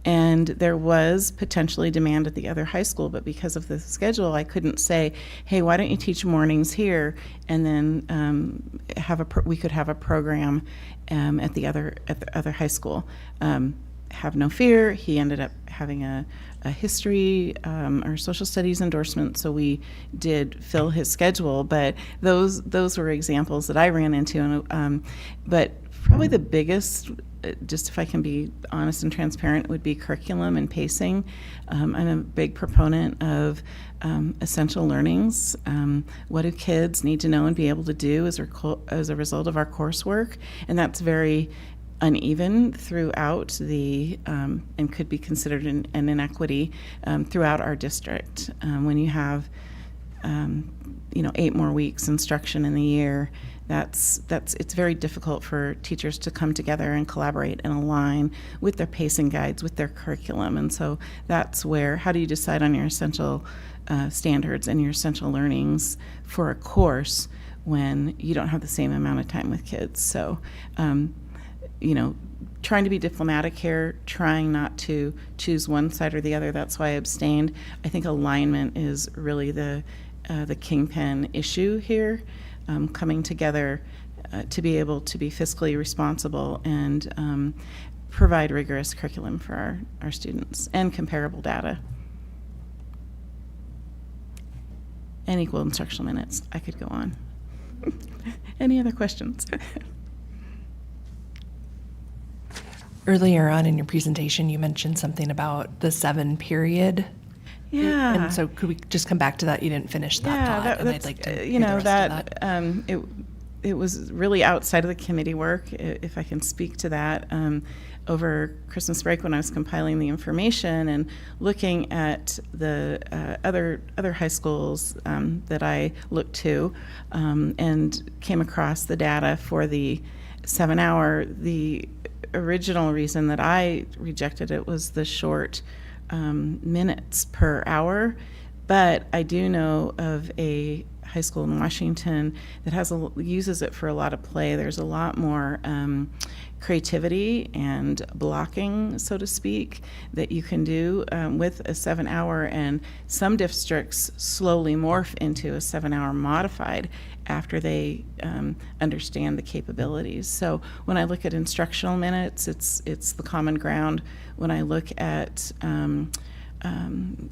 and there was potentially demand at the other high school, but because of the schedule, I couldn't say, hey, why don't you teach mornings here, and then we could have a program at the other high school. Have no fear, he ended up having a history or social studies endorsement, so we did fill his schedule, but those were examples that I ran into. But probably the biggest, just if I can be honest and transparent, would be curriculum and pacing. I'm a big proponent of essential learnings. What do kids need to know and be able to do as a result of our coursework? And that's very uneven throughout the, and could be considered an inequity throughout our district. When you have, 8 more weeks instruction in the year, it's very difficult for teachers to come together and collaborate and align with their pacing guides, with their curriculum. And so that's where, how do you decide on your essential standards and your essential learnings for a course when you don't have the same amount of time with kids? So, trying to be diplomatic here, trying not to choose one side or the other. That's why I abstained. I think alignment is really the kingpin issue here, coming together to be able to be fiscally responsible and provide rigorous curriculum for our students and comparable data. And equal instructional minutes. I could go on. Any other questions? Earlier on in your presentation, you mentioned something about the 7 period. Yeah. And so could we just come back to that? You didn't finish that thought, and I'd like to hear the rest of that. It was really outside of the committee work, if I can speak to that. Over Christmas break, when I was compiling the information and looking at the other high schools that I looked to, and came across the data for the 7-hour, the original reason that I rejected it was the short minutes per hour, but I do know of a high school in Washington that uses it for a lot of play. There's a lot more creativity and blocking, so to speak, that you can do with a 7-hour, and some districts slowly morph into a 7-hour modified after they understand the capabilities. So when I look at instructional minutes, it's the common ground. When I look at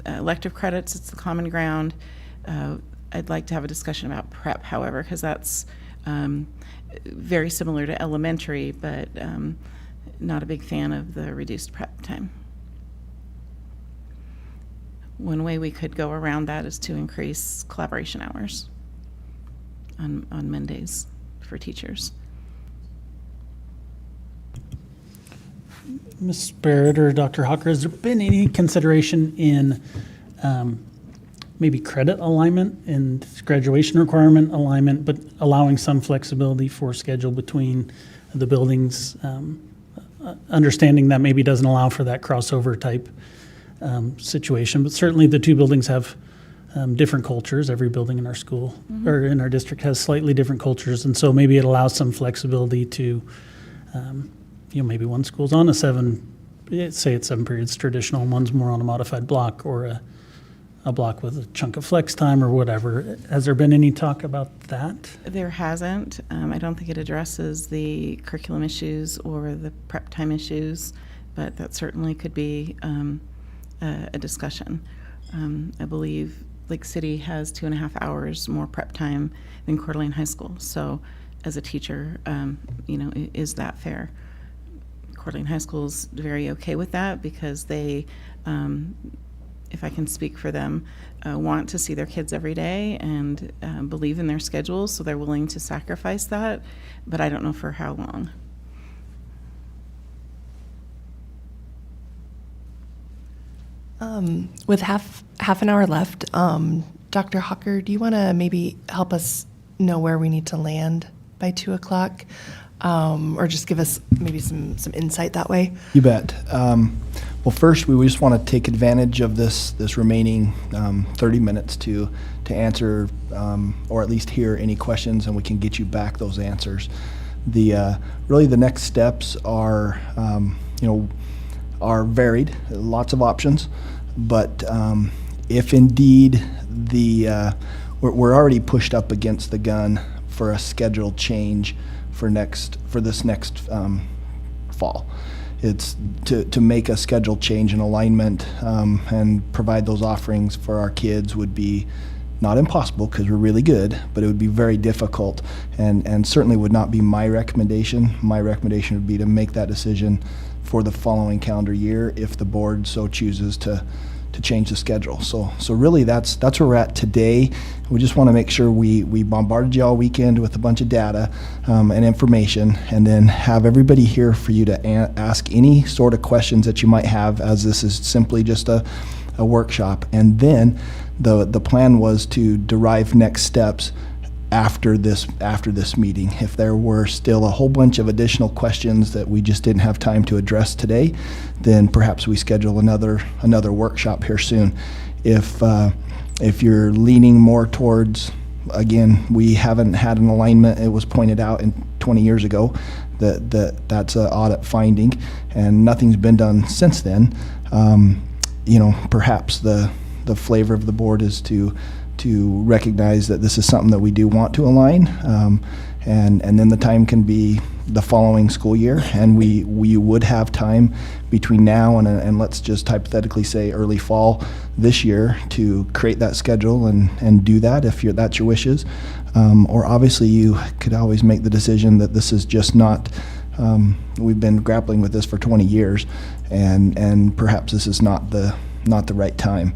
elective credits, it's the common ground. I'd like to have a discussion about prep, however, because that's very similar to elementary, but not a big fan of the reduced prep time. One way we could go around that is to increase collaboration hours on Mondays for teachers. Ms. Barrett or Dr. Hawker, has there been any consideration in maybe credit alignment and graduation requirement alignment, but allowing some flexibility for schedule between the buildings, understanding that maybe doesn't allow for that crossover type situation, but certainly the two buildings have different cultures. Every building in our school or in our district has slightly different cultures, and so maybe it allows some flexibility to, maybe one school's on say it's 7 periods traditional, and one's more on a modified block or a block with a chunk of flex time or whatever. Has there been any talk about that? There hasn't. I don't think it addresses the curriculum issues or the prep time issues, but that certainly could be a discussion. I believe Lake City has 2.5 hours more prep time than Coeur d'Alene High School. So as a teacher, is that fair? Coeur d'Alene High School is very okay with that because they, if I can speak for them, want to see their kids every day and believe in their schedules, so they're willing to sacrifice that, but I don't know for how long. With half an hour left, Dr. Hawker, do you want to maybe help us know where we need to land by 2 o'clock? Or just give us maybe some insight that way? You bet. Well, first, we just want to take advantage of this remaining 30 minutes to answer or at least hear any questions, and we can get you back those answers. Really the next steps are varied, lots of options, but if indeed we're already pushed up against the gun for a schedule change for this next fall. It's to make a schedule change and alignment and provide those offerings for our kids would be not impossible because we're really good, but it would be very difficult and certainly would not be my recommendation. My recommendation would be to make that decision for the following calendar year if the board so chooses to change the schedule. So really that's where we're at today. We just want to make sure we bombarded you all weekend with a bunch of data and information, and then have everybody here for you to ask any sort of questions that you might have, as this is simply just a workshop. And then the plan was to derive next steps after this meeting. If there were still a whole bunch of additional questions that we just didn't have time to address today, then perhaps we schedule another workshop here soon. If you're leaning more towards, again, we haven't had an alignment, it was pointed out 20 years ago that's an audit finding, and nothing's been done since then. Perhaps the flavor of the board is to recognize that this is something that we do want to align, and then the time can be the following school year, and we would have time between now and let's just hypothetically say early fall this year to create that schedule and do that if that's your wishes. Or obviously you could always make the decision that this is just not, we've been grappling with this for 20 years, and perhaps this is not the right time.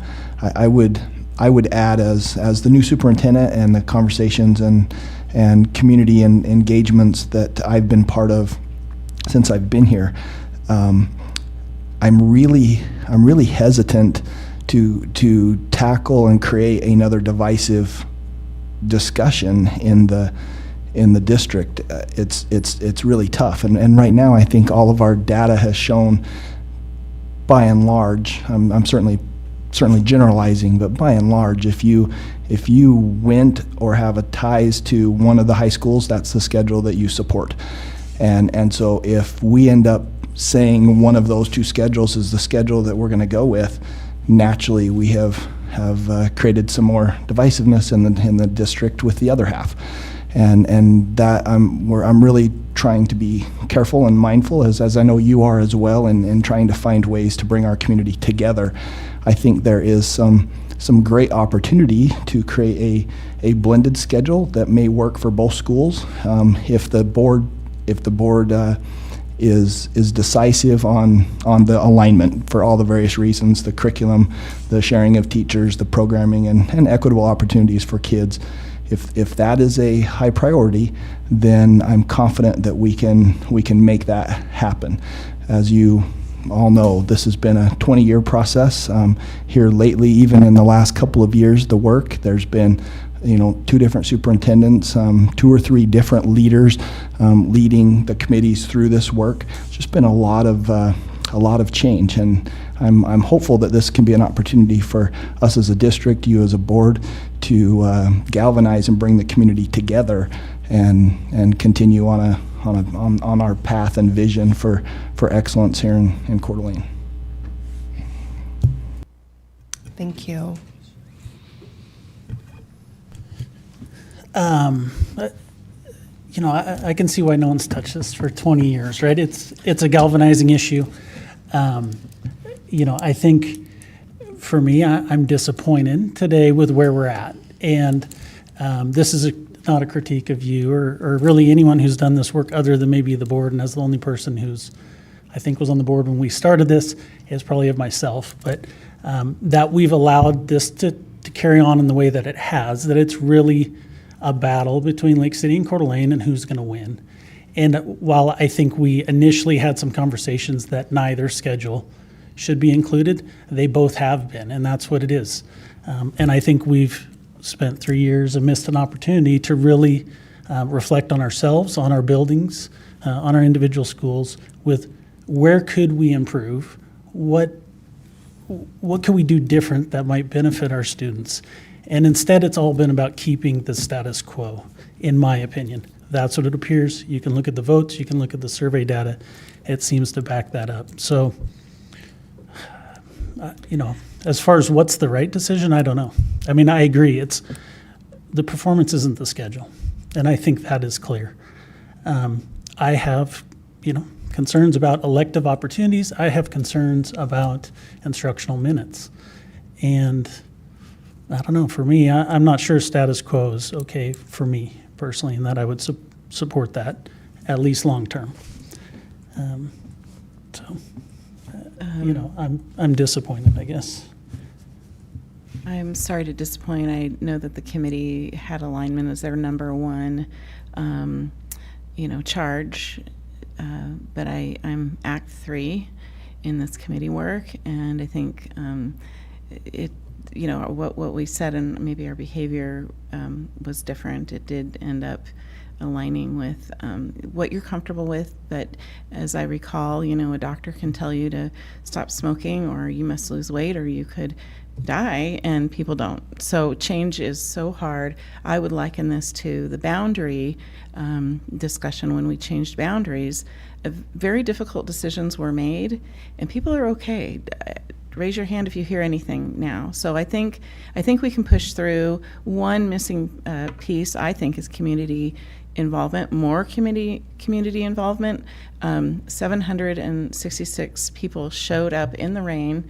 I would add, as the new superintendent and the conversations and community and engagements that I've been part of since I've been here, I'm really hesitant to tackle and create another divisive discussion in the district. It's really tough, and right now I think all of our data has shown, by and large, I'm certainly generalizing, but by and large, if you went or have a ties to one of the high schools, that's the schedule that you support. And so if we end up saying one of those two schedules is the schedule that we're going to go with, naturally we have created some more divisiveness in the district with the other half. And that I'm really trying to be careful and mindful, as I know you are as well, in trying to find ways to bring our community together. I think there is some great opportunity to create a blended schedule that may work for both schools. If the board is decisive on the alignment for all the various reasons, the curriculum, the sharing of teachers, the programming, and equitable opportunities for kids. If that is a high priority, then I'm confident that we can make that happen. As you all know, this has been a 20-year process. Here lately, even in the last couple of years, the work, there's been 2 different superintendents, 2 or 3 different leaders leading the committees through this work. It's just been a lot of change, and I'm hopeful that this can be an opportunity for us as a district, you as a board, to galvanize and bring the community together and continue on our path and vision for excellence here in Coeur d'Alene. Thank you. I can see why no one's touched this for 20 years, right? It's a galvanizing issue. I think for me, I'm disappointed today with where we're at. And this is not a critique of you or really anyone who's done this work other than maybe the board. And as the only person who's, I think, was on the board when we started this is probably of myself. But that we've allowed this to carry on in the way that it has, that it's really a battle between Lake City and Coeur d'Alene and who's going to win. And while I think we initially had some conversations that neither schedule should be included, they both have been, and that's what it is. And I think we've spent 3 years and missed an opportunity to really reflect on ourselves, on our buildings, on our individual schools, with where could we improve, what could we do different that might benefit our students. And instead, it's all been about keeping the status quo, in my opinion. That's what it appears. You can look at the votes, you can look at the survey data. It seems to back that up. So, as far as what's the right decision, I don't know. I mean, I agree. The performance isn't the schedule, and I think that is clear. I have, concerns about elective opportunities. I have concerns about instructional minutes. And I don't know, for me, I'm not sure status quo is okay for me personally, and that I would support that, at least long term. I'm disappointed, I guess. I'm sorry to disappoint. I know that the committee had alignment as their number one, charge, but I'm Act 3 in this committee work, and I think what we said and maybe our behavior was different. It did end up aligning with what you're comfortable with, but as I recall, a doctor can tell you to stop smoking, or you must lose weight, or you could die, and people don't. So change is so hard. I would liken this to the boundary discussion when we changed boundaries. Very difficult decisions were made, and people are okay. Raise your hand if you hear anything now. So I think we can push through. One missing piece, I think, is community involvement, more community involvement. 766 people showed up in the rain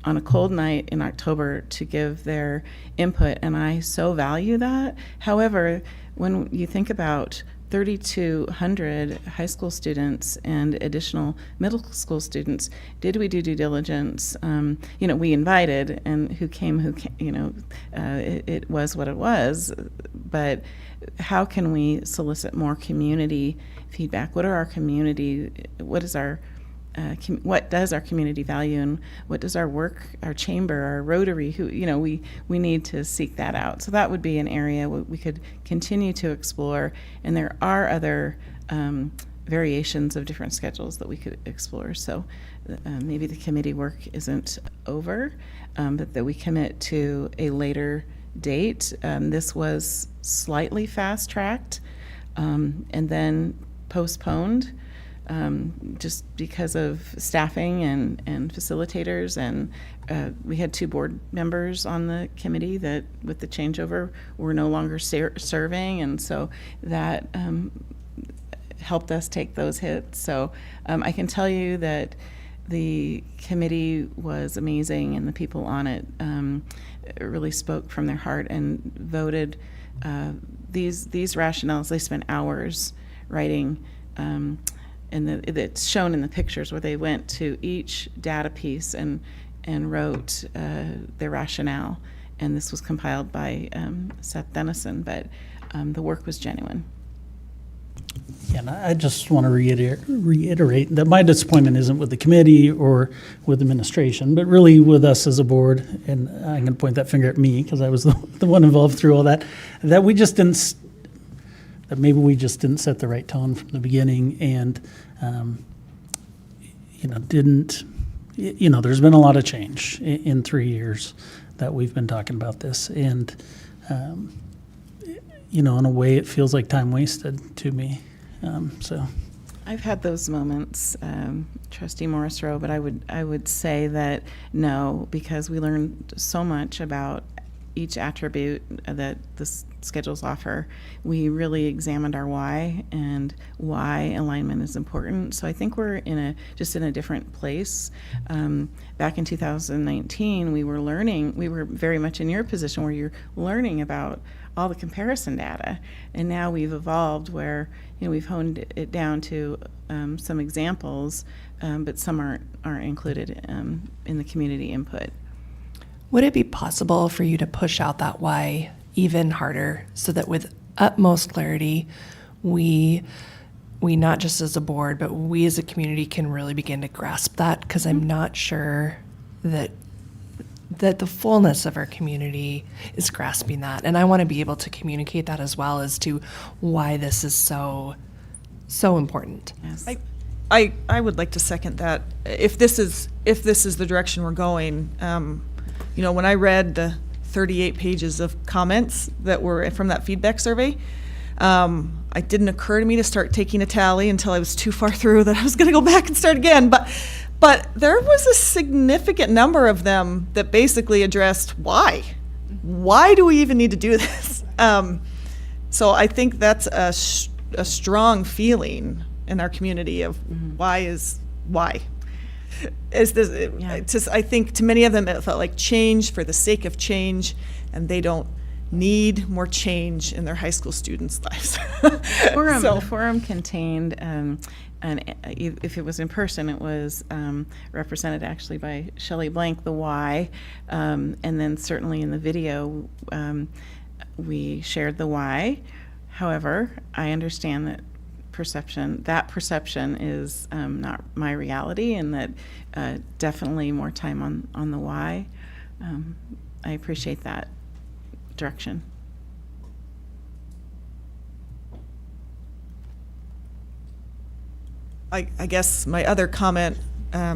on a cold night in October to give their input, and I so value that. However, when you think about 3,200 high school students and additional middle school students, did we do due diligence? We invited, and who came, it was what it was, but how can we solicit more community feedback? What does our community value, and what does our chamber, our Rotary, we need to seek that out. So that would be an area we could continue to explore, and there are other variations of different schedules that we could explore. So maybe the committee work isn't over, but that we commit to a later date. This was slightly fast-tracked and then postponed. Just because of staffing and facilitators, and we had 2 board members on the committee that, with the changeover, were no longer serving, and so that helped us take those hits. So I can tell you that the committee was amazing, and the people on it really spoke from their heart and voted these rationales. They spent hours writing. And it's shown in the pictures where they went to each data piece and wrote their rationale. And this was compiled by Seth Dennison, but the work was genuine. Yeah, and I just want to reiterate that my disappointment isn't with the committee or with administration, but really with us as a board, and I'm going to point that finger at me because I was the one involved through all that, that we just didn't, that maybe we just didn't set the right tone from the beginning and, there's been a lot of change in 3 years that we've been talking about this. And, in a way, it feels like time wasted to me. So I've had those moments, Trustee Morris-Rowe, but I would say that no, because we learned so much about each attribute that the schedules offer. We really examined our why and why alignment is important. So I think we're in a different place. Back in 2019, we were very much in your position where you're learning about all the comparison data, and now we've evolved where we've honed it down to some examples, but some aren't included in the community input. Would it be possible for you to push out that why even harder so that with utmost clarity, we not just as a board, but we as a community can really begin to grasp that? Because I'm not sure that the fullness of our community is grasping that. And I want to be able to communicate that as well as to why this is so important. Yes. I would like to second that. If this is the direction we're going, when I read the 38 pages of comments that were from that feedback survey, it didn't occur to me to start taking a tally until I was too far through that I was going to go back and start again. But there was a significant number of them that basically addressed why. Why do we even need to do this? So I think that's a strong feeling in our community of why. Is this? Yeah. I think to many of them it felt like change for the sake of change, and they don't need more change in their high school students' lives. The forum contained, and if it was in person, it was represented actually by Shelley Blank, the why, and then certainly in the video we shared the why. However, I understand that perception is not my reality, and that definitely more time on the why. I appreciate that direction. I guess my other comment, I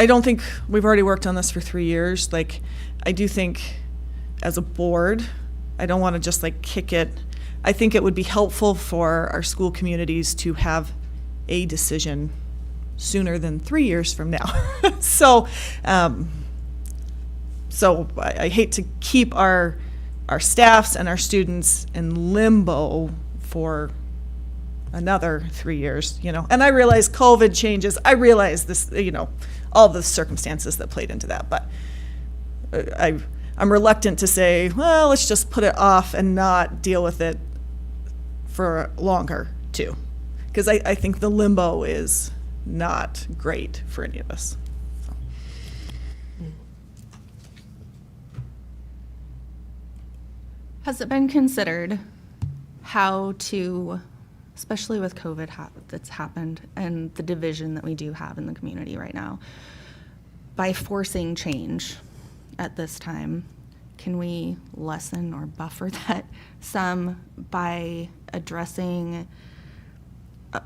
don't think we've already worked on this for 3 years. I do think as a board, I don't want to just kick it. I think it would be helpful for our school communities to have a decision sooner than 3 years from now. So I hate to keep our staffs and our students in limbo for another 3 years, And I realize COVID changes. I realize this, all the circumstances that played into that. But I'm reluctant to say, well, let's just put it off and not deal with it for longer, too. Because I think the limbo is not great for any of us. Has it been considered how to, especially with COVID that's happened and the division that we do have in the community right now, by forcing change at this time, can we lessen or buffer that some by addressing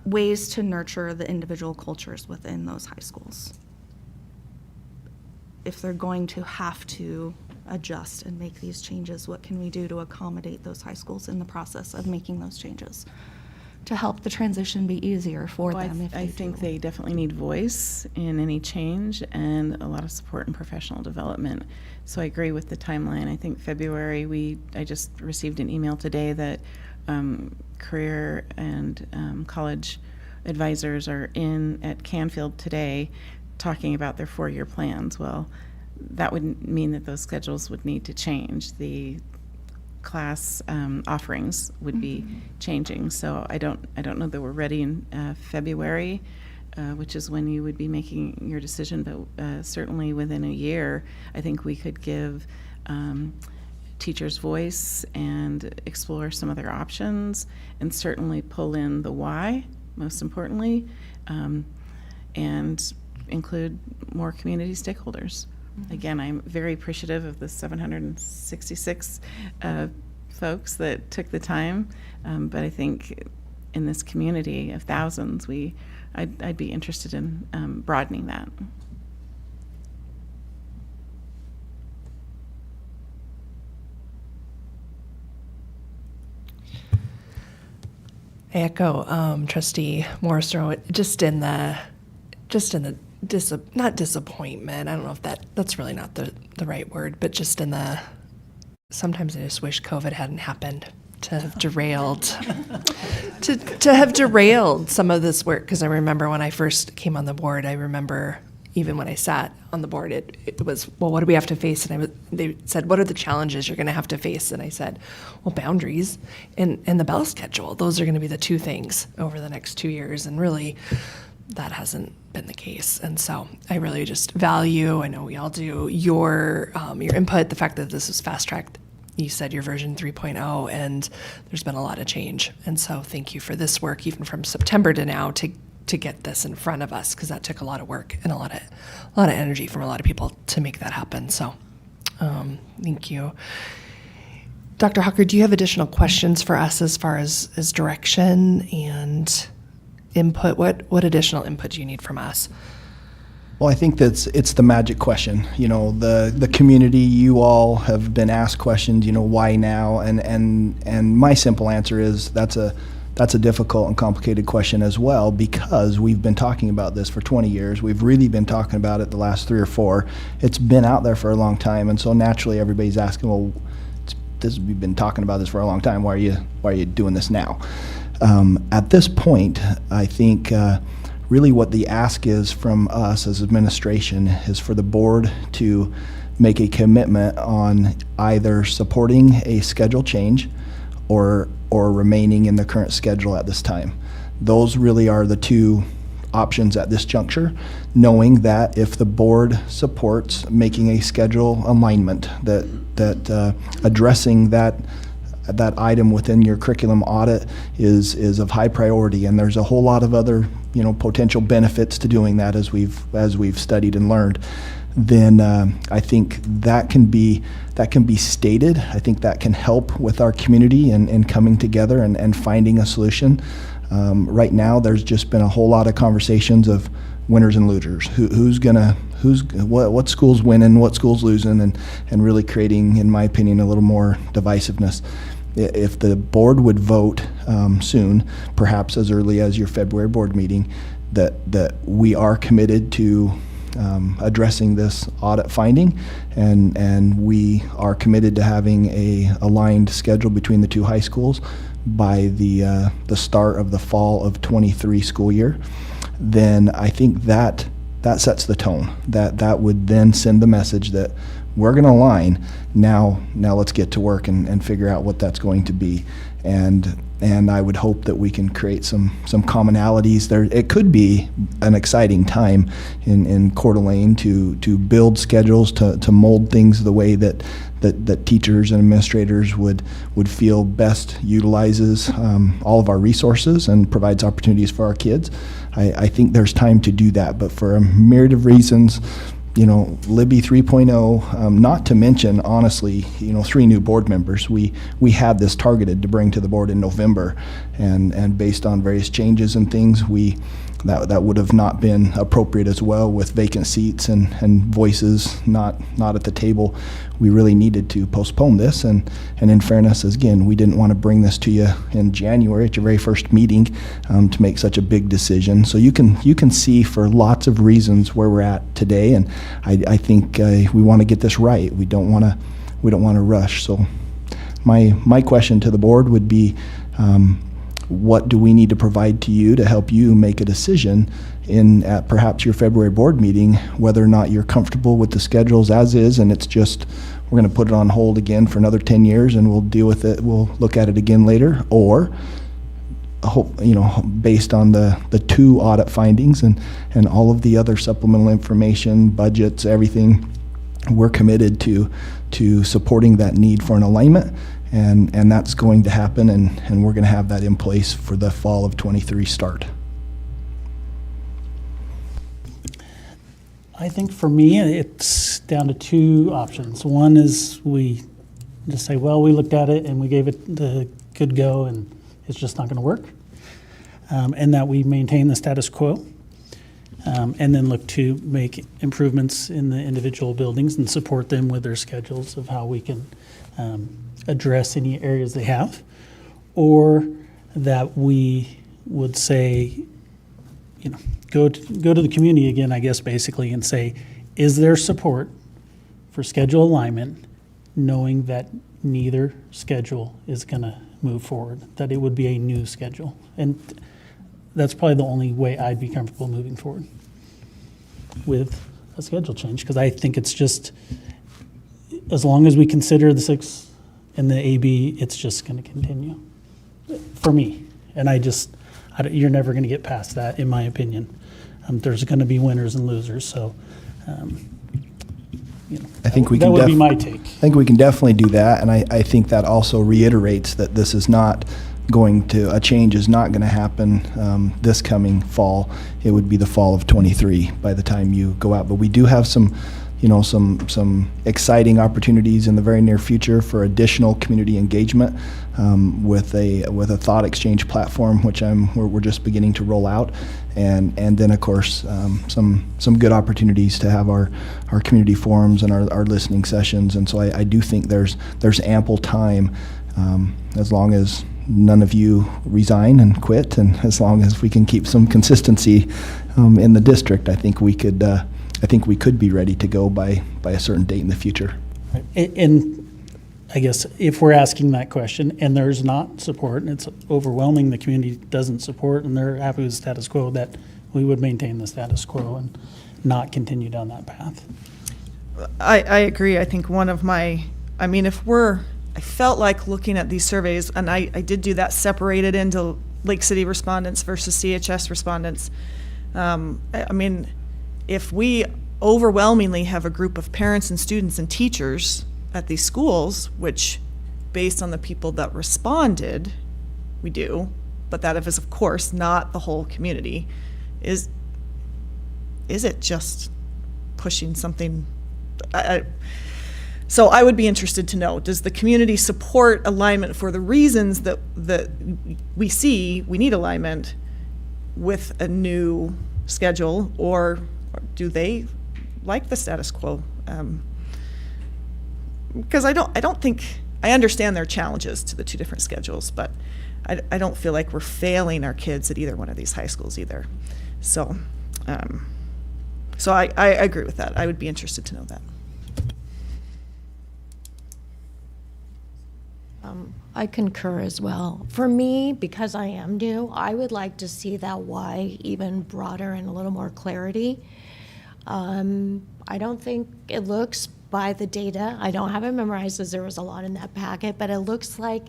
ways to nurture the individual cultures within those high schools? If they're going to have to adjust and make these changes, what can we do to accommodate those high schools in the process of making those changes to help the transition be easier for them? I think they definitely need voice in any change and a lot of support and professional development. So I agree with the timeline. I think February, I just received an email today that career and college advisors are in at Canfield today talking about their 4-year plans. Well, that would mean that those schedules would need to change. The class offerings would be changing. So I don't know that we're ready in February, which is when you would be making your decision. But certainly within a year, I think we could give teacher's voice and explore some other options, and certainly pull in the why, most importantly, and include more community stakeholders. Again, I'm very appreciative of the 766 folks that took the time, but I think in this community of thousands, I'd be interested in broadening that. I echo Trustee Morrisroe, not disappointment. I don't know if that's really not the right word, but just in the, sometimes I just wish COVID hadn't happened to have derailed, to have derailed some of this work. Because I remember when I first came on the board, I remember even when I sat on the board, it was, well, what do we have to face? And they said, what are the challenges you're going to have to face? And I said, well, boundaries and the bell schedule. Those are going to be the two things over the next 2 years. And really, that hasn't been the case. And so I really just value, I know we all do, your input, the fact that this is fast-tracked. You said your version 3.0, and there's been a lot of change. And so thank you for this work, even from September to now, to get this in front of us, because that took a lot of work and a lot of energy from a lot of people to make that happen. So thank you. Dr. Hawker, do you have additional questions for us as far as direction and input? What additional input do you need from us? Well, I think it's the magic question. You know, the community, you all have been asked questions, you know, why now? And my simple answer is that's a difficult and complicated question as well, because we've been talking about this for 20 years. We've really been talking about it the last 3 or 4. It's been out there for a long time, and so naturally everybody's asking, well, we've been talking about this for a long time. Why are you doing this now? At this point, I think really what the ask is from us as administration is for the board to make a commitment on either supporting a schedule change or remaining in the current schedule at this time. Those really are the two options at this juncture, knowing that if the board supports making a schedule alignment, that addressing that item within your curriculum audit is of high priority, and there's a whole lot of other, you know, potential benefits to doing that as we've studied and learned. Then I think that can be stated. I think that can help with our community and coming together and finding a solution. Right now, there's just been a whole lot of conversations of winners and losers. What school's winning, what school's losing, and really creating, in my opinion, a little more divisiveness. If the board would vote soon, perhaps as early as your February board meeting, that we are committed to addressing this audit finding, and we are committed to having a aligned schedule between the two high schools by the start of the fall of 23 school year, then I think that sets the tone. That would then send the message that we're going to align. Now let's get to work and figure out what that's going to be. And I would hope that we can create some commonalities there. It could be an exciting time in Coeur d'Alene to build schedules, to mold things the way that teachers and administrators would feel best utilizes all of our resources and provides opportunities for our kids. I think there's time to do that, but for a myriad of reasons, you know, Libby 3.0, not to mention, honestly, you know, 3 new board members. We had this targeted to bring to the board in November, and based on various changes and things, that would have not been appropriate as well, with vacant seats and voices not at the table. We really needed to postpone this, and in fairness, again, we didn't want to bring this to you in January at your very first meeting to make such a big decision. So you can see for lots of reasons where we're at today, and I think we want to get this right. We don't want to rush. So my question to the board would be, what do we need to provide to you to help you make a decision at perhaps your February board meeting, whether or not you're comfortable with the schedules as is, and it's just, we're going to put it on hold again for another 10 years and we'll deal with it, we'll look at it again later, or based on the 2 audit findings and all of the other supplemental information, budgets, everything, we're committed to supporting that need for an alignment, and that's going to happen, and we're going to have that in place for the fall of 23 start. I think for me, it's down to two options. One is we just say, well, we looked at it and we gave it the good go and it's just not going to work. And that we maintain the status quo. And then look to make improvements in the individual buildings and support them with their schedules of how we can address any areas they have. Or that we would say, go to the community again, I guess, basically, and say, is there support for schedule alignment, knowing that neither schedule is going to move forward, that it would be a new schedule? And that's probably the only way I'd be comfortable moving forward with a schedule change, because I think it's just, as long as we consider the 6 and the AB, it's just going to continue for me. And you're never going to get past that, in my opinion. There's going to be winners and losers, so I think that would be my take. I think we can definitely do that, and I think that also reiterates that this is not a change is not going to happen this coming fall. It would be the fall of 23 by the time you go out. But we do have some exciting opportunities in the very near future for additional community engagement with a thought exchange platform, which we're just beginning to roll out, and then of course some good opportunities to have our community forums and our listening sessions. And so I do think there's ample time, as long as none of you resign and quit, and as long as we can keep some consistency in the district, I think we could be ready to go by a certain date in the future. Right. And I guess if we're asking that question and there's not support, and it's overwhelming, the community doesn't support and they're happy with the status quo, that we would maintain the status quo and not continue down that path. I agree. I think I felt like looking at these surveys, and I did do that separated into Lake City respondents versus CHS respondents. If we overwhelmingly have a group of parents and students and teachers at these schools, which based on the people that responded, we do, but that is of course not the whole community, is it just pushing something? So I would be interested to know, does the community support alignment for the reasons that we see we need alignment with a new schedule, or do they like the status quo? Because I don't think, I understand their challenges to the two different schedules, but I don't feel like we're failing our kids at either one of these high schools either. So I agree with that. I would be interested to know that. I concur as well. For me, because I am new, I would like to see that why even broader and a little more clarity. I don't think it looks by the data, I don't have it memorized as there was a lot in that packet, but it looks like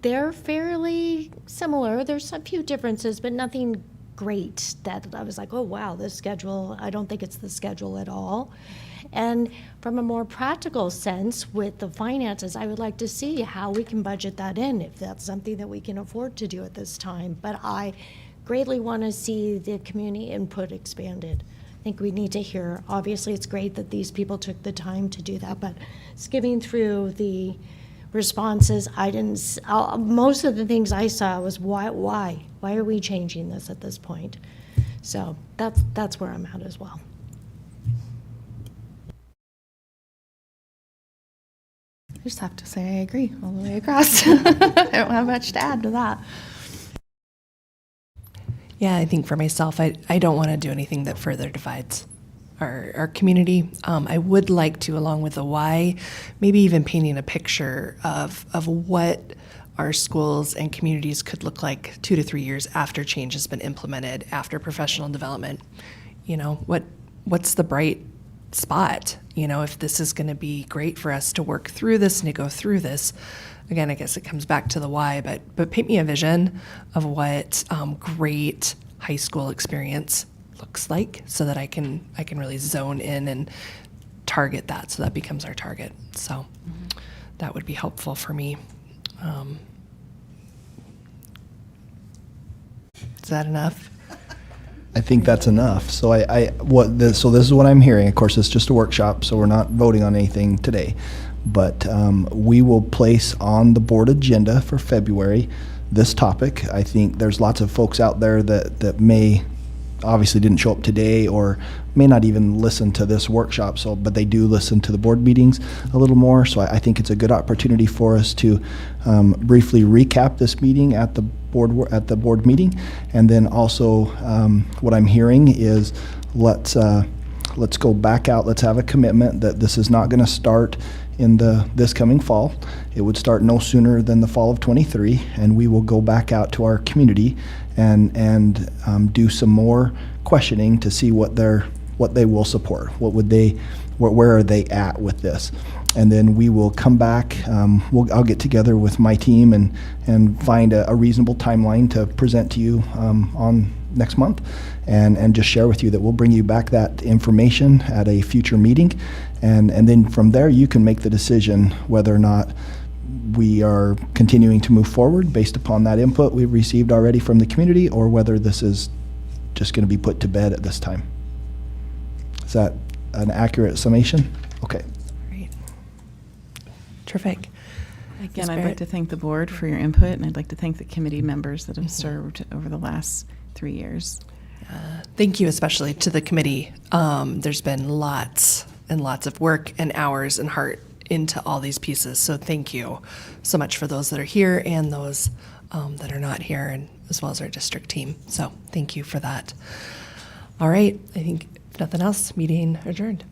they're fairly similar. There's a few differences, but nothing great that I was like, oh wow, this schedule, I don't think it's the schedule at all. And from a more practical sense with the finances, I would like to see how we can budget that in, if that's something that we can afford to do at this time. But I greatly want to see the community input expanded. I think we need to hear, obviously it's great that these people took the time to do that, but skimming through the responses, most of the things I saw was why are we changing this at this point? So that's where I'm at as well. I just have to say I agree all the way across. I don't have much to add to that. Yeah, I think for myself, I don't want to do anything that further divides our community. I would like to, along with the why, maybe even painting a picture of what our schools and communities could look like 2 to 3 years after change has been implemented, after professional development. What's the bright spot? If this is going to be great for us to work through this and to go through this. Again, I guess it comes back to the why, but paint me a vision of what great high school experience looks like, so that I can really zone in and target that, so that becomes our target. So that would be helpful for me. Is that enough? I think that's enough. So so this is what I'm hearing. Of course, it's just a workshop, so we're not voting on anything today. But we will place on the board agenda for February this topic. I think there's lots of folks out there that may obviously didn't show up today or may not even listen to this workshop, but they do listen to the board meetings a little more. So I think it's a good opportunity for us to briefly recap this meeting at the board meeting, and then also what I'm hearing is let's go back out. Let's have a commitment that this is not going to start in this coming fall. It would start no sooner than the fall of 23, and we will go back out to our community and do some more questioning to see what they will support. Where are they at with this? And then we will come back. I'll get together with my team and find a reasonable timeline to present to you on next month, and just share with you that we'll bring you back that information at a future meeting, and then from there you can make the decision whether or not we are continuing to move forward based upon that input we've received already from the community, or whether this is just going to be put to bed at this time. Is that an accurate summation? Okay. Great. Terrific. Again, Ms. I'd Barrett? like to thank the board for your input, and I'd like to thank the committee members that have served over the last 3 years. Thank you especially to the committee. There's been lots and lots of work and hours and heart into all these pieces. So thank you so much for those that are here and those that are not here, and as well as our district team. So thank you for that. All right, I think if nothing else, meeting adjourned.